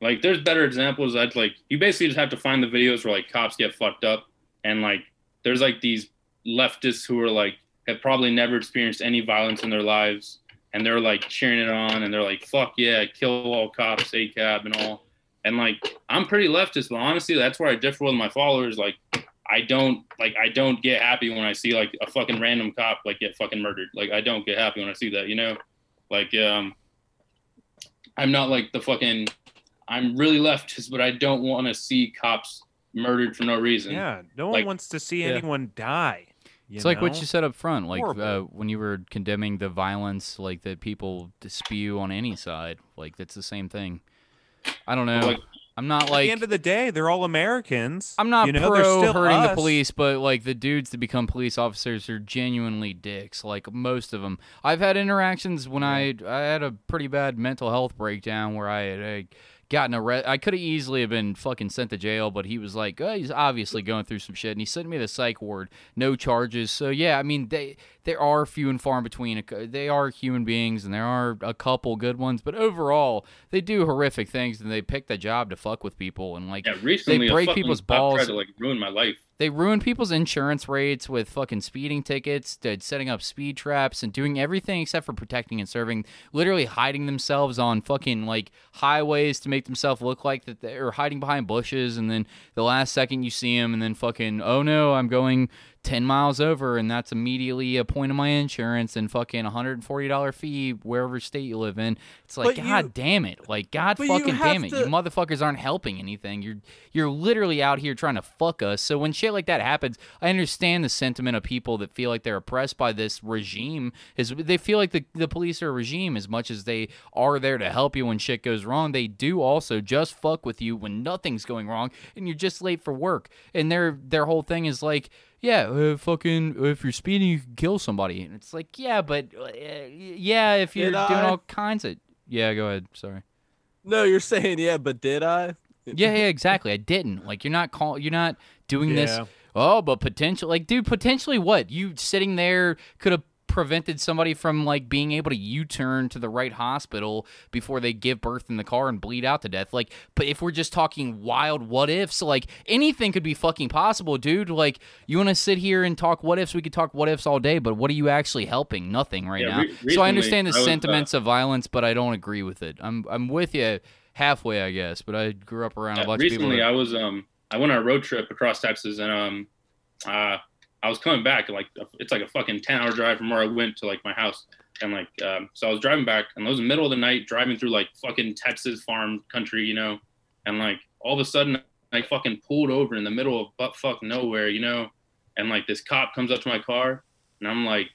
Like, there's better examples. I'd like, you basically just have to find the videos where like cops get fucked up, and like there's like these leftists who are like have probably never experienced any violence in their lives, and they're like cheering it on, and they're like, fuck yeah, kill all cops, ACAB and all. And like, I'm pretty leftist, but honestly, that's where I differ with my followers. Like, I don't get happy when I see like a fucking random cop like get fucking murdered. Like, I don't get happy when I see that, Like, I'm not like the fucking, I'm really leftist, but I don't want to see cops murdered for no reason. Yeah, no one Like- wants to see Yeah. anyone die. It's like what know? you said up front, like Horrible. when you were condemning the violence, like that people spew on any side. Like that's the same thing. I don't know. Like- I'm not At like the end of the day, they're all Americans. I'm not they're pro still hurting the us. police, but like the dudes that become police officers are genuinely dicks. Like most of them, I've had interactions when I had a pretty bad mental health breakdown where I had gotten arrested. I could have easily have been fucking sent to jail, but he was like, oh, he's obviously going through some shit, and he sent me to the psych ward, no charges. So yeah, I mean there are few and far in between. They are human beings, and there are a couple good ones, but overall they do horrific things, and they pick the job to fuck with people, and like Yeah, recently they break a fucking people's cop balls. tried to like ruin my life. They ruin people's insurance rates with fucking speeding tickets, setting up speed traps, and doing everything except for protecting and serving. Literally hiding themselves on fucking like highways to make themselves look like that they're hiding behind bushes, and then the last second you see them, and then fucking, oh no, I'm going 10 miles over, and that's immediately a point of my insurance and fucking $140 fee wherever state you live in. It's like, God damn it. Like, God fucking damn it. You motherfuckers aren't helping anything. You're literally out here trying to fuck us. So when shit like that happens, I understand the sentiment of people that feel like they're oppressed by this regime. They feel like the police are a regime as much as they are there to help you when shit goes wrong. They do also just fuck with you when nothing's going wrong and you're just late for work. And their whole thing is like, yeah, fucking, if you're speeding, you can kill somebody. And it's like, yeah, but, yeah, if you're doing all kinds of... Yeah, go ahead. Sorry. No, you're saying, yeah, but did I? Yeah, exactly. I didn't. Like, you're not doing this. Oh, but potentially... Like, dude, potentially what? You sitting there could have prevented somebody from, like, being able to U-turn to the right hospital before they give birth in the car and bleed out to death. Like, but if we're just talking wild what ifs, like, anything could be fucking possible, dude. Like, you want to sit here and talk what ifs? We could talk what ifs all day, but what are you actually helping? Nothing right now. So I understand the sentiments of violence, but I don't agree with it. I'm with you halfway, I guess, but I grew up around a bunch of people. Recently, I went on a road trip across Texas, and I was coming back, like, it's like a fucking 10-hour drive from where I went to, like, my house. And, like, so I was driving back, and it was the middle of the night, driving through, like, fucking Texas farm country, you know? And, like, all of a sudden, I fucking pulled over in the middle of butt-fuck nowhere, you know? And, like, this cop comes up to my car, and I'm like,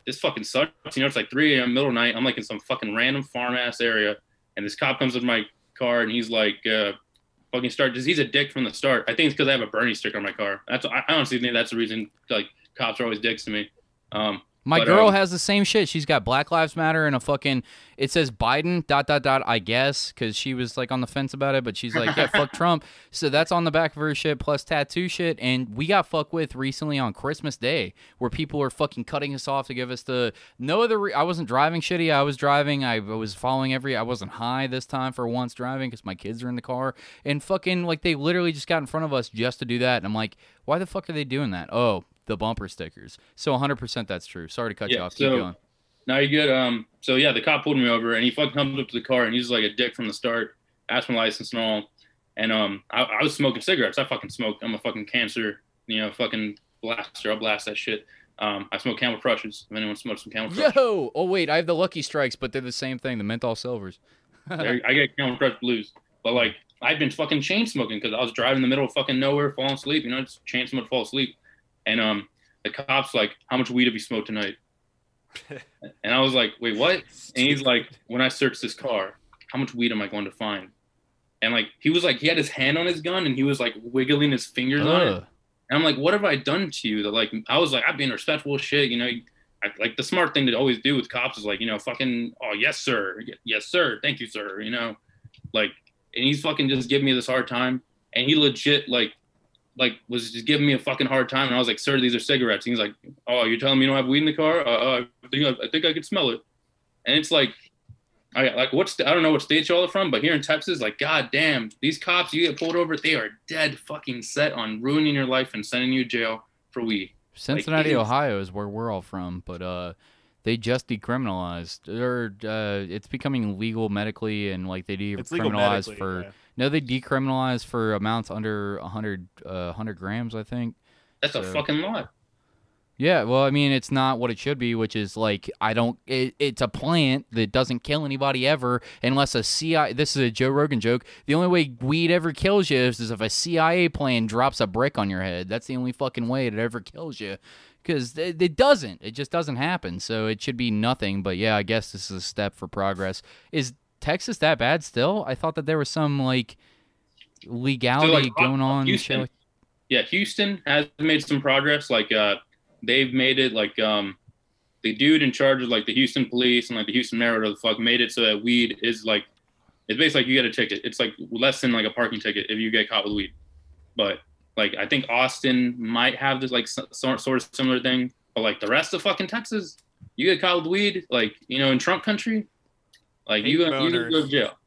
this fucking sucks. You know, it's like 3 a.m., middle of the night. I'm, like, in some fucking random farm-ass area. And this cop comes up to my car, and he's like, fucking start. He's a dick from the start. I think it's because I have a Bernie sticker on my car. I honestly think that's the reason. Like, cops are always dicks to me. My girl has the same shit. She's got Black Lives Matter and a fucking, it says Biden, ... I guess, because she was, like, on the fence about it, but she's like, yeah, fuck Trump. So that's on the back of her shit, plus tattoo shit, and we got fucked with recently on Christmas Day, where people were fucking cutting us off to give us I wasn't driving shitty, I was driving, I was following I wasn't high this time for once driving, because my kids are in the car, and fucking, like, they literally just got in front of us just to do that, and I'm like, why the fuck are they doing that? Oh, the bumper stickers. So 100% that's true. Sorry to cut you off. Keep going. Now you get so yeah, the cop pulled me over, and he fucking comes up to the car, and he's like a dick from the start, asked my license and all. And I was smoking cigarettes. I fucking smoke. I'm a fucking cancer, you know, fucking blaster. I'll blast that shit. I smoke Camel Crushes. If anyone smokes some Camel Crush. Yo! Oh wait, I have the Lucky Strikes, but they're the same thing. The menthol silvers. I get Camel Crush Blues, but like I've been fucking chain smoking because I was driving in the middle of fucking nowhere, falling asleep. You know, just chain smoke, fall asleep. And the cop's like, how much weed have you smoked tonight? And I was like, wait, what? And he's like, when I search this car, how much weed am I going to find? And like, he was like, he had his hand on his gun and he was like wiggling his fingers on it. And I'm like, what have I done to you? That like, I was like, I've been respectful shit. You know, like the smart thing to always do with cops is like, you know, fucking, oh, yes, sir. Yes, sir. Thank you, sir. You know, like, and he's fucking just giving me this hard time. And he legit like was just giving me a fucking hard time, and I was like, "Sir, these are cigarettes." And he's like, "Oh, you're telling me you don't have weed in the car? I think I could smell it." And it's like, I don't know what state y'all are from, but here in Texas, like, god damn, these cops, you get pulled over, they are dead fucking set on ruining your life and sending you to jail for weed. Cincinnati, Ohio is where we're all from, but they just decriminalized, or it's becoming legal medically, and like they decriminalized for. Yeah. No, they decriminalized for amounts under 100 grams, I think. That's a fucking lot. Yeah, well, I mean, it's not what it should be, which is like, it's a plant that doesn't kill anybody ever unless a CIA, this is a Joe Rogan joke, the only way weed ever kills you is if a CIA plane drops a brick on your head. That's the only fucking way it ever kills you. Because it doesn't. It just doesn't happen. So it should be nothing. But yeah, I guess this is a step for progress. Is Texas that bad still? I thought that there was some like legality going on. Houston, yeah, Houston has made some progress. Like they've made it like the dude in charge of like the Houston police and like the Houston mayor or the fuck made it so that weed is like, it's basically like you get a ticket. It's like less than like a parking ticket if you get caught with weed. But like I think Austin might have this like sort of similar thing. But like the rest of fucking Texas, you get caught with weed, like, you know, in Trump country. Like you go to jail.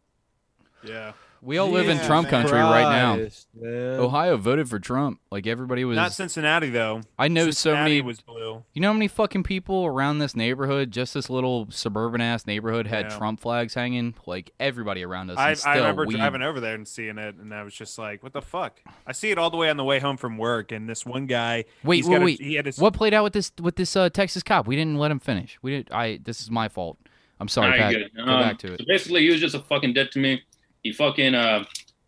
Yeah. We all live in Yeah, Trump man. country right now. Christ, man. Ohio voted for Trump. Like everybody was. Not Cincinnati though. I know so Cincinnati many. was blue. You know how many fucking people around this neighborhood, just this little suburban ass neighborhood, had Yeah. Trump flags hanging? Like everybody around us. I and still remember we, driving over there and seeing it, and I was just like, "What the fuck?" I see it all the way on the way home from work, and this one guy. Wait, he had his What played out with this Texas cop? We didn't let him finish. We did. This is my fault. I'm sorry, Alright, Pat. good. Go back to it. So basically, he was just a fucking dick to me. He fucking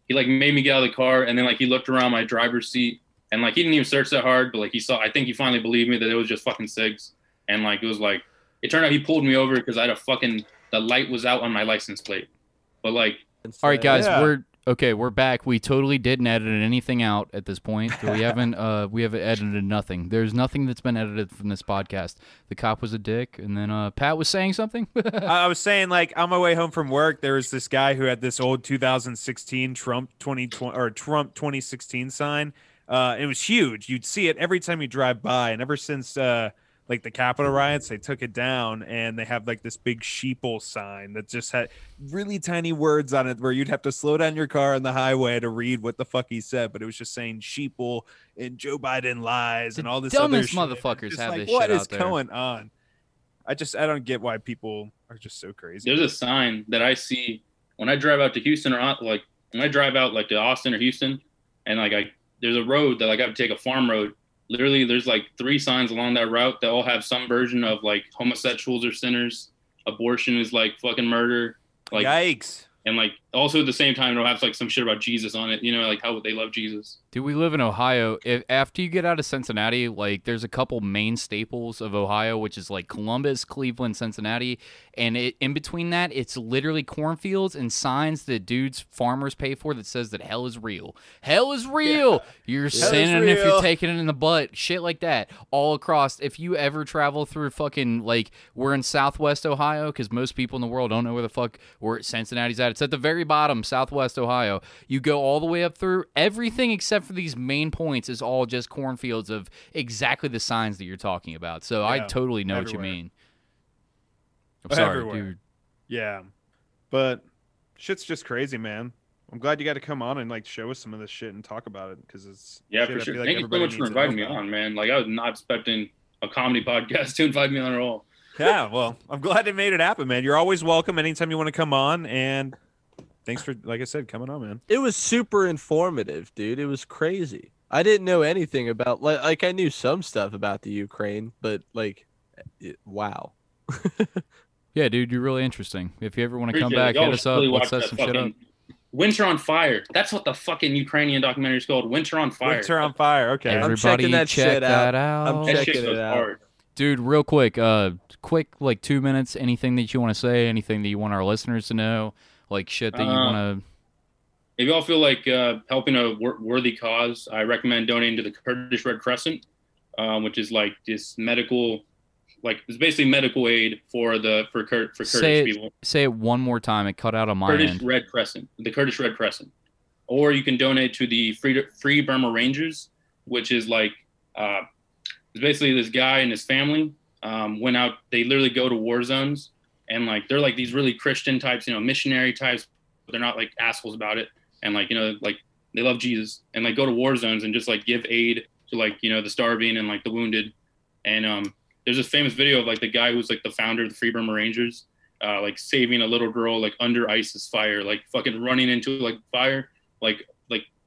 he like made me get out of the car, and then like he looked around my driver's seat, and like he didn't even search that hard, but like he saw. I think he finally believed me that it was just fucking cigs, and like it was like it turned out he pulled me over because I had a fucking the light was out on my license plate, but like All right, guys, Yeah. we're back. We totally didn't edit anything out at this point. So we haven't edited nothing. There's nothing that's been edited from this podcast. The cop was a dick, and then Pat was saying something. I was saying, like, on my way home from work, there was this guy who had this old 2016 Trump 2020 or Trump 2016 sign. It was huge. You'd see it every time you drive by, and ever since like the Capitol riots, they took it down, and they have like this big sheeple sign that just had really tiny words on it, where you'd have to slow down your car on the highway to read what the fuck he said. But it was just saying sheeple and Joe Biden lies The and all this other dumbest shit. motherfuckers Just have like, this what shit is out there. going on? I don't get why people are just so crazy. there's a sign that I see when I drive out to Houston or like when I drive out like to Austin or Houston, and like there's a road that like I have to take a farm road. Literally, there's like 3 signs along that route that all have some version of like homosexuals are sinners, abortion is like fucking murder, like Yikes. and like also at the same time it'll have like some shit about Jesus on it. You know, like how they love Jesus. Dude, we live in Ohio. If after you get out of Cincinnati, like there's a couple main staples of Ohio, which is like Columbus, Cleveland, Cincinnati, and in between that, it's literally cornfields and signs that dudes, farmers pay for that says that hell is real. Hell is real. You're sinning if you're real. taking it in the butt. Shit like that all across. If you ever travel through fucking like we're in Southwest Ohio, because most people in the world don't know where the fuck where Cincinnati's at. It's at the very bottom, Southwest Ohio. You go all the way up through everything except for these main points is all just cornfields of exactly the signs that you're talking about. So I Yeah, totally know what everywhere. you mean. I'm sorry, Everywhere. dude. Yeah, but shit's just crazy, man. I'm glad you got to come on and like show us some of this shit and talk about it because it's Yeah, shit for I sure. feel like Thank you so everybody much for needs to know inviting me about. on, man. Like I was not expecting a comedy podcast to invite me on at all. Yeah, well, I'm glad it made it happen, man. You're always welcome anytime you want to come on, and thanks for, like I said, coming on, man. It was super informative, dude. It was crazy. I didn't know anything about like I knew some stuff about the Ukraine, but like, wow. Yeah, dude, you're really interesting. If you ever want to come Appreciate it. back, Y'all hit us should up. really Let's watch set that some shit up. fucking Winter on Fire. That's what the fucking Ukrainian documentary is called. Winter on Fire. Winter on Fire. Okay. I'm Everybody checking that check shit that out. out. I'm That shit checking goes it out. hard. Dude, real quick, like 2 minutes. Anything that you want to say? Anything that you want our listeners to know? Like shit that you want to. If y'all feel like helping a worthy cause, I recommend donating to the Kurdish Red Crescent, which is like this medical, like it's basically medical aid for Kurdish people. Say it one more time. It cut out on my Kurdish end. Red Crescent, the Kurdish Red Crescent, or you can donate to the Free Burma Rangers, which is like it's basically this guy and his family went out. They literally go to war zones, and like they're like these really Christian types, you know, missionary types, but they're not like assholes about it. And like, you know, like they love Jesus and like go to war zones and just like give aid to like, you know, the starving and like the wounded. And there's this famous video of like the guy who's like the founder of the Free Burma Rangers, like saving a little girl like under ISIS fire, like fucking running into like fire, like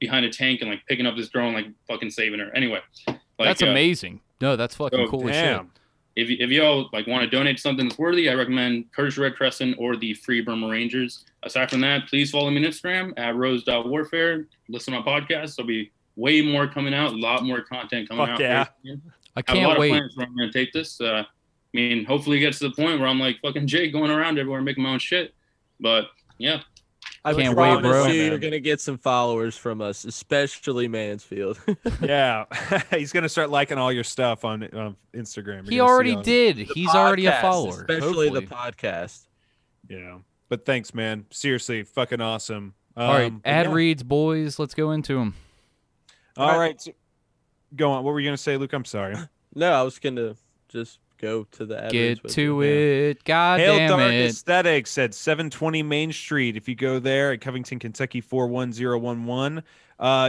behind a tank and like picking up this girl and like fucking saving her. Anyway, like, That's amazing. No, that's fucking oh, cool as shit. Damn. if y'all like want to donate to something that's worthy, I recommend Kurdish Red Crescent or the Free Burma Rangers. Aside from that, please follow me on Instagram at rose.warfare. Listen to my podcast. There'll be way more coming out, a lot more content coming Fuck out. yeah. very soon. I I have a lot can't of wait. plans where I'm going to take this. I mean, hopefully it gets to the point where I'm like fucking Jake going around everywhere making my own shit. But yeah, I Can't wait, promise bro. you, Man. you're gonna get some followers from us, especially Mansfield. Yeah. He's going to start liking all your stuff on Instagram. He You're gonna see already all- did. He's already a Podcast, follower. especially hopefully. the podcast. Yeah. But thanks, man. Seriously, fucking awesome. All right, but ad yeah. reads, boys. Let's go into them. All right. So, go on. What were you going to say, Luke? I'm sorry. No, I was gonna just go to the address Get with to you. it. God Hail damn Dark it. Aesthetics at 720 Main Street. If you go there at Covington, Kentucky 41011,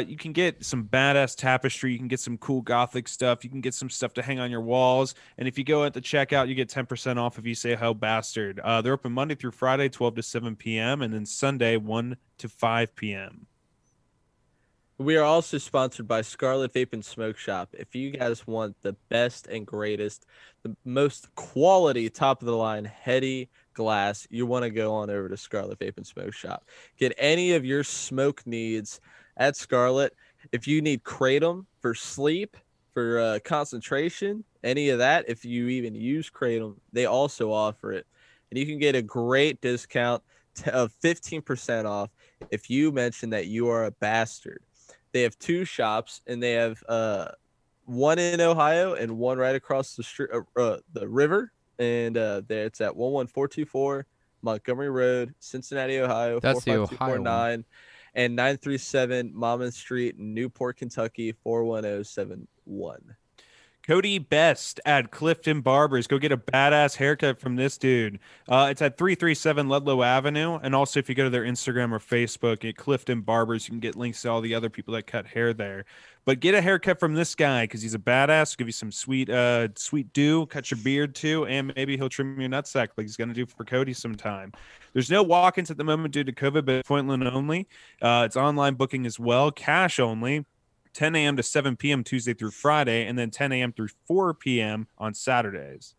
you can get some badass tapestry. You can get some cool gothic stuff. You can get some stuff to hang on your walls. And if you go at the checkout, you get 10% off if you say "Ho Bastard." They're open Monday through Friday, 12 to 7 p.m., and then Sunday, 1 to 5 p.m. We are also sponsored by Scarlet Vape and Smoke Shop. If you guys want the best and greatest, the most quality, top of the line, heady glass, you want to go on over to Scarlet Vape and Smoke Shop. Get any of your smoke needs at Scarlet. If you need Kratom for sleep, for concentration, any of that, if you even use Kratom, they also offer it. And you can get a great discount of 15% off if you mention that you are a bastard. They have 2 shops, and they have one in Ohio and one right across the street, the river. And there it's at 11424 Montgomery Road, Cincinnati, Ohio. That's the Ohio 45249, and 937 Monmouth Street, Newport, Kentucky 41071. Cody Best at Clifton Barbers. Go get a badass haircut from this dude. It's at 337 Ludlow Avenue. And also, if you go to their Instagram or Facebook at Clifton Barbers, you can get links to all the other people that cut hair there. But get a haircut from this guy because he's a badass. Give you some sweet dew, cut your beard too, and maybe he'll trim your nutsack like he's going to do for Cody sometime. There's no walk-ins at the moment due to COVID, but appointment only. It's online booking as well, cash only. 10 a.m. to 7 p.m. Tuesday through Friday, and then 10 a.m. through 4 p.m. on Saturdays.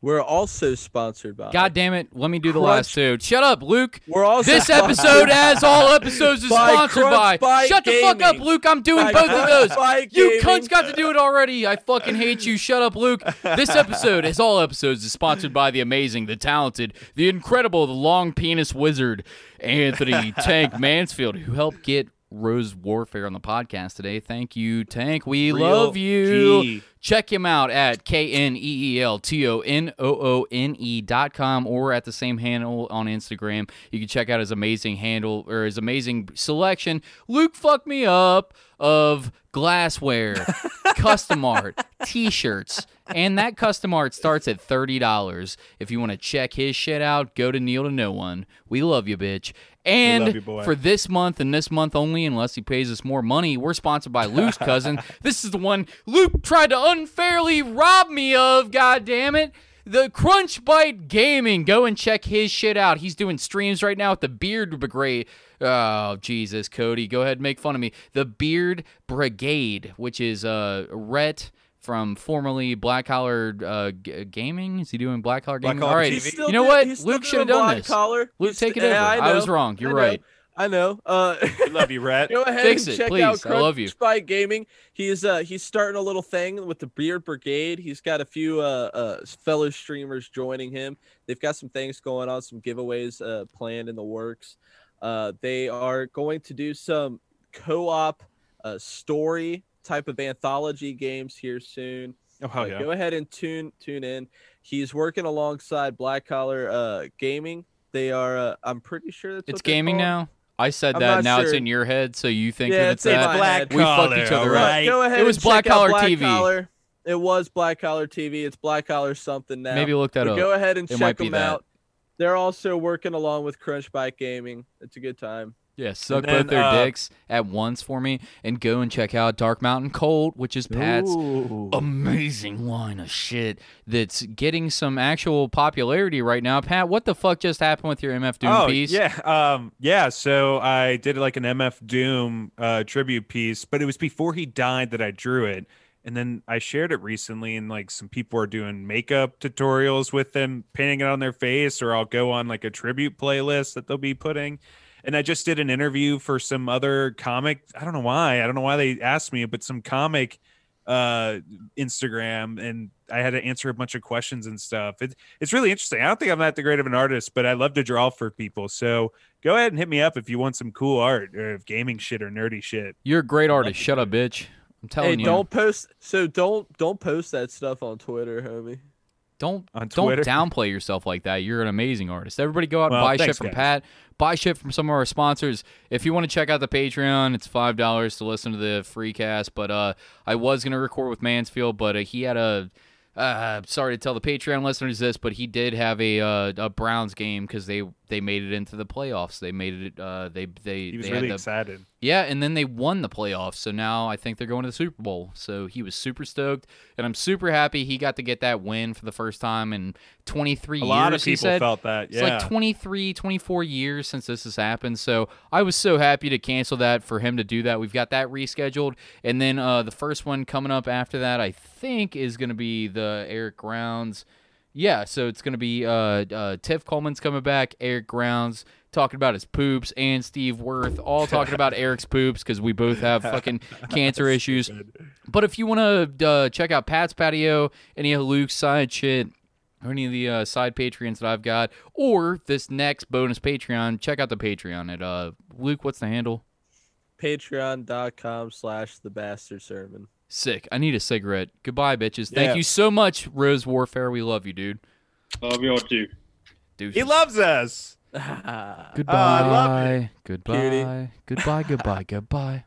We're also sponsored by. God damn it. Let me do the Crunch. last two. Shut up, Luke. We're also This episode, as all episodes, is By sponsored Crunch by. Bite Shut the fuck up, Gaming. Luke. I'm doing By both of Crunch those. Bite You Gaming. cunts got to do it already. I fucking hate you. Shut up, Luke. This episode, as all episodes, is sponsored by the amazing, the talented, the incredible, the long penis wizard, Anthony Tank Mansfield, who helped get Rose Warfare on the podcast today. Thank you, Tank. We Real love you. G. Check him out at KNEELTONOONE.com or at the same handle on Instagram. You can check out his amazing handle or his amazing selection. Luke fucked me up of glassware, custom art, t-shirts, and that custom art starts at $30. If you want to check his shit out, go to Kneel to No One. We love you, bitch. And love you, boy. for this month and this month only, unless he pays us more money, we're sponsored by Luke's cousin. This is the one Luke tried to unfairly rob me of, god damn it. The Crunch Bite Gaming. Go and check his shit out. He's doing streams right now with the Beard Brigade. Oh, Jesus, Cody. Go ahead and make fun of me. The Beard Brigade, which is Rhett from formerly Black Collar Gaming. Is he doing Black Collar Gaming? Collar All right. TV. You know what? Luke should have done this. Collar. Luke, take it over. Yeah, I was wrong. You're right. I know. We love you, Rhett. Go ahead Fix and it, check please. out I love you. Crunch Bite Gaming. He's starting a little thing with the Beard Brigade. He's got a few fellow streamers joining him. They've got some things going on, some giveaways planned in the works. They are going to do some co-op story type of anthology games here soon. Oh, hell yeah. Go ahead and tune in. He's working alongside Black Collar Gaming. They are. I'm pretty sure that's It's what they're gaming called. now? I said I'm that. not Now it's sure. in your head, so you think Yeah, that it's in that. my Black head. We fucked collar, each other all up. right? Go ahead. It was and Black check out Collar Black TV. Collar. It was Black Collar TV. It's Black Collar something now. Maybe look that But up. go ahead and It might check be them that. out. They're also working along with Crunch Bite Gaming. It's a good time. Yeah, suck then, both their dicks at once for me and go and check out Dark Mountain Colt, which is Pat's amazing line of shit that's getting some actual popularity right now. Pat, what the fuck just happened with your MF Doom piece? Yeah. So I did like an MF Doom tribute piece, but it was before he died that I drew it. And then I shared it recently, and like some people are doing makeup tutorials with them, painting it on their face, or I'll go on like a tribute playlist that they'll be putting. And I just did an interview for some other comic. I don't know why they asked me, but some comic Instagram, and I had to answer a bunch of questions and stuff. It's really interesting. I don't think I'm that great of an artist, but I love to draw for people. So go ahead and hit me up if you want some cool art or gaming shit or nerdy shit. You're a great artist. Shut up, bitch. I'm telling Hey, you. don't post. So don't post that stuff on Twitter, homie. Don't On Twitter? downplay yourself like that. You're an amazing artist. Everybody go out and Well, buy shit thanks, from guys. Pat. Buy shit from some of our sponsors. If you want to check out the Patreon, it's $5 to listen to the free cast. But I was going to record with Mansfield, but he had a sorry to tell the Patreon listeners this, but he did have a Browns game because they made it into the playoffs. They made it. He was they really had excited. Yeah, and then they won the playoffs. So now I think they're going to the Super Bowl. So he was super stoked, and I'm super happy he got to get that win for the first time in 23 years. A lot of he people said. felt that. It's Yeah. like 23, 24 years since this has happened. So I was so happy to cancel that for him to do that. We've got that rescheduled. And then the first one coming up after that, I think, is going to be the Eric Grounds. Yeah, so it's going to be Tiff Coleman's coming back, Eric Grounds talking about his poops, and Steve Worth all talking about Eric's poops because we both have fucking cancer issues. But if you want to check out Pat's Patio, any of Luke's side shit, or any of the side Patreons that I've got, or this next bonus Patreon, check out the Patreon at Luke. What's the handle? Patreon.com/thebastardsermon. Sick. I need a cigarette. Goodbye, bitches. Thank Yeah. you so much, Rose Warfare. We love you, dude. Love y'all too. Dude, He loves us. Goodbye. I love Goodbye. Goodbye. Goodbye. Goodbye.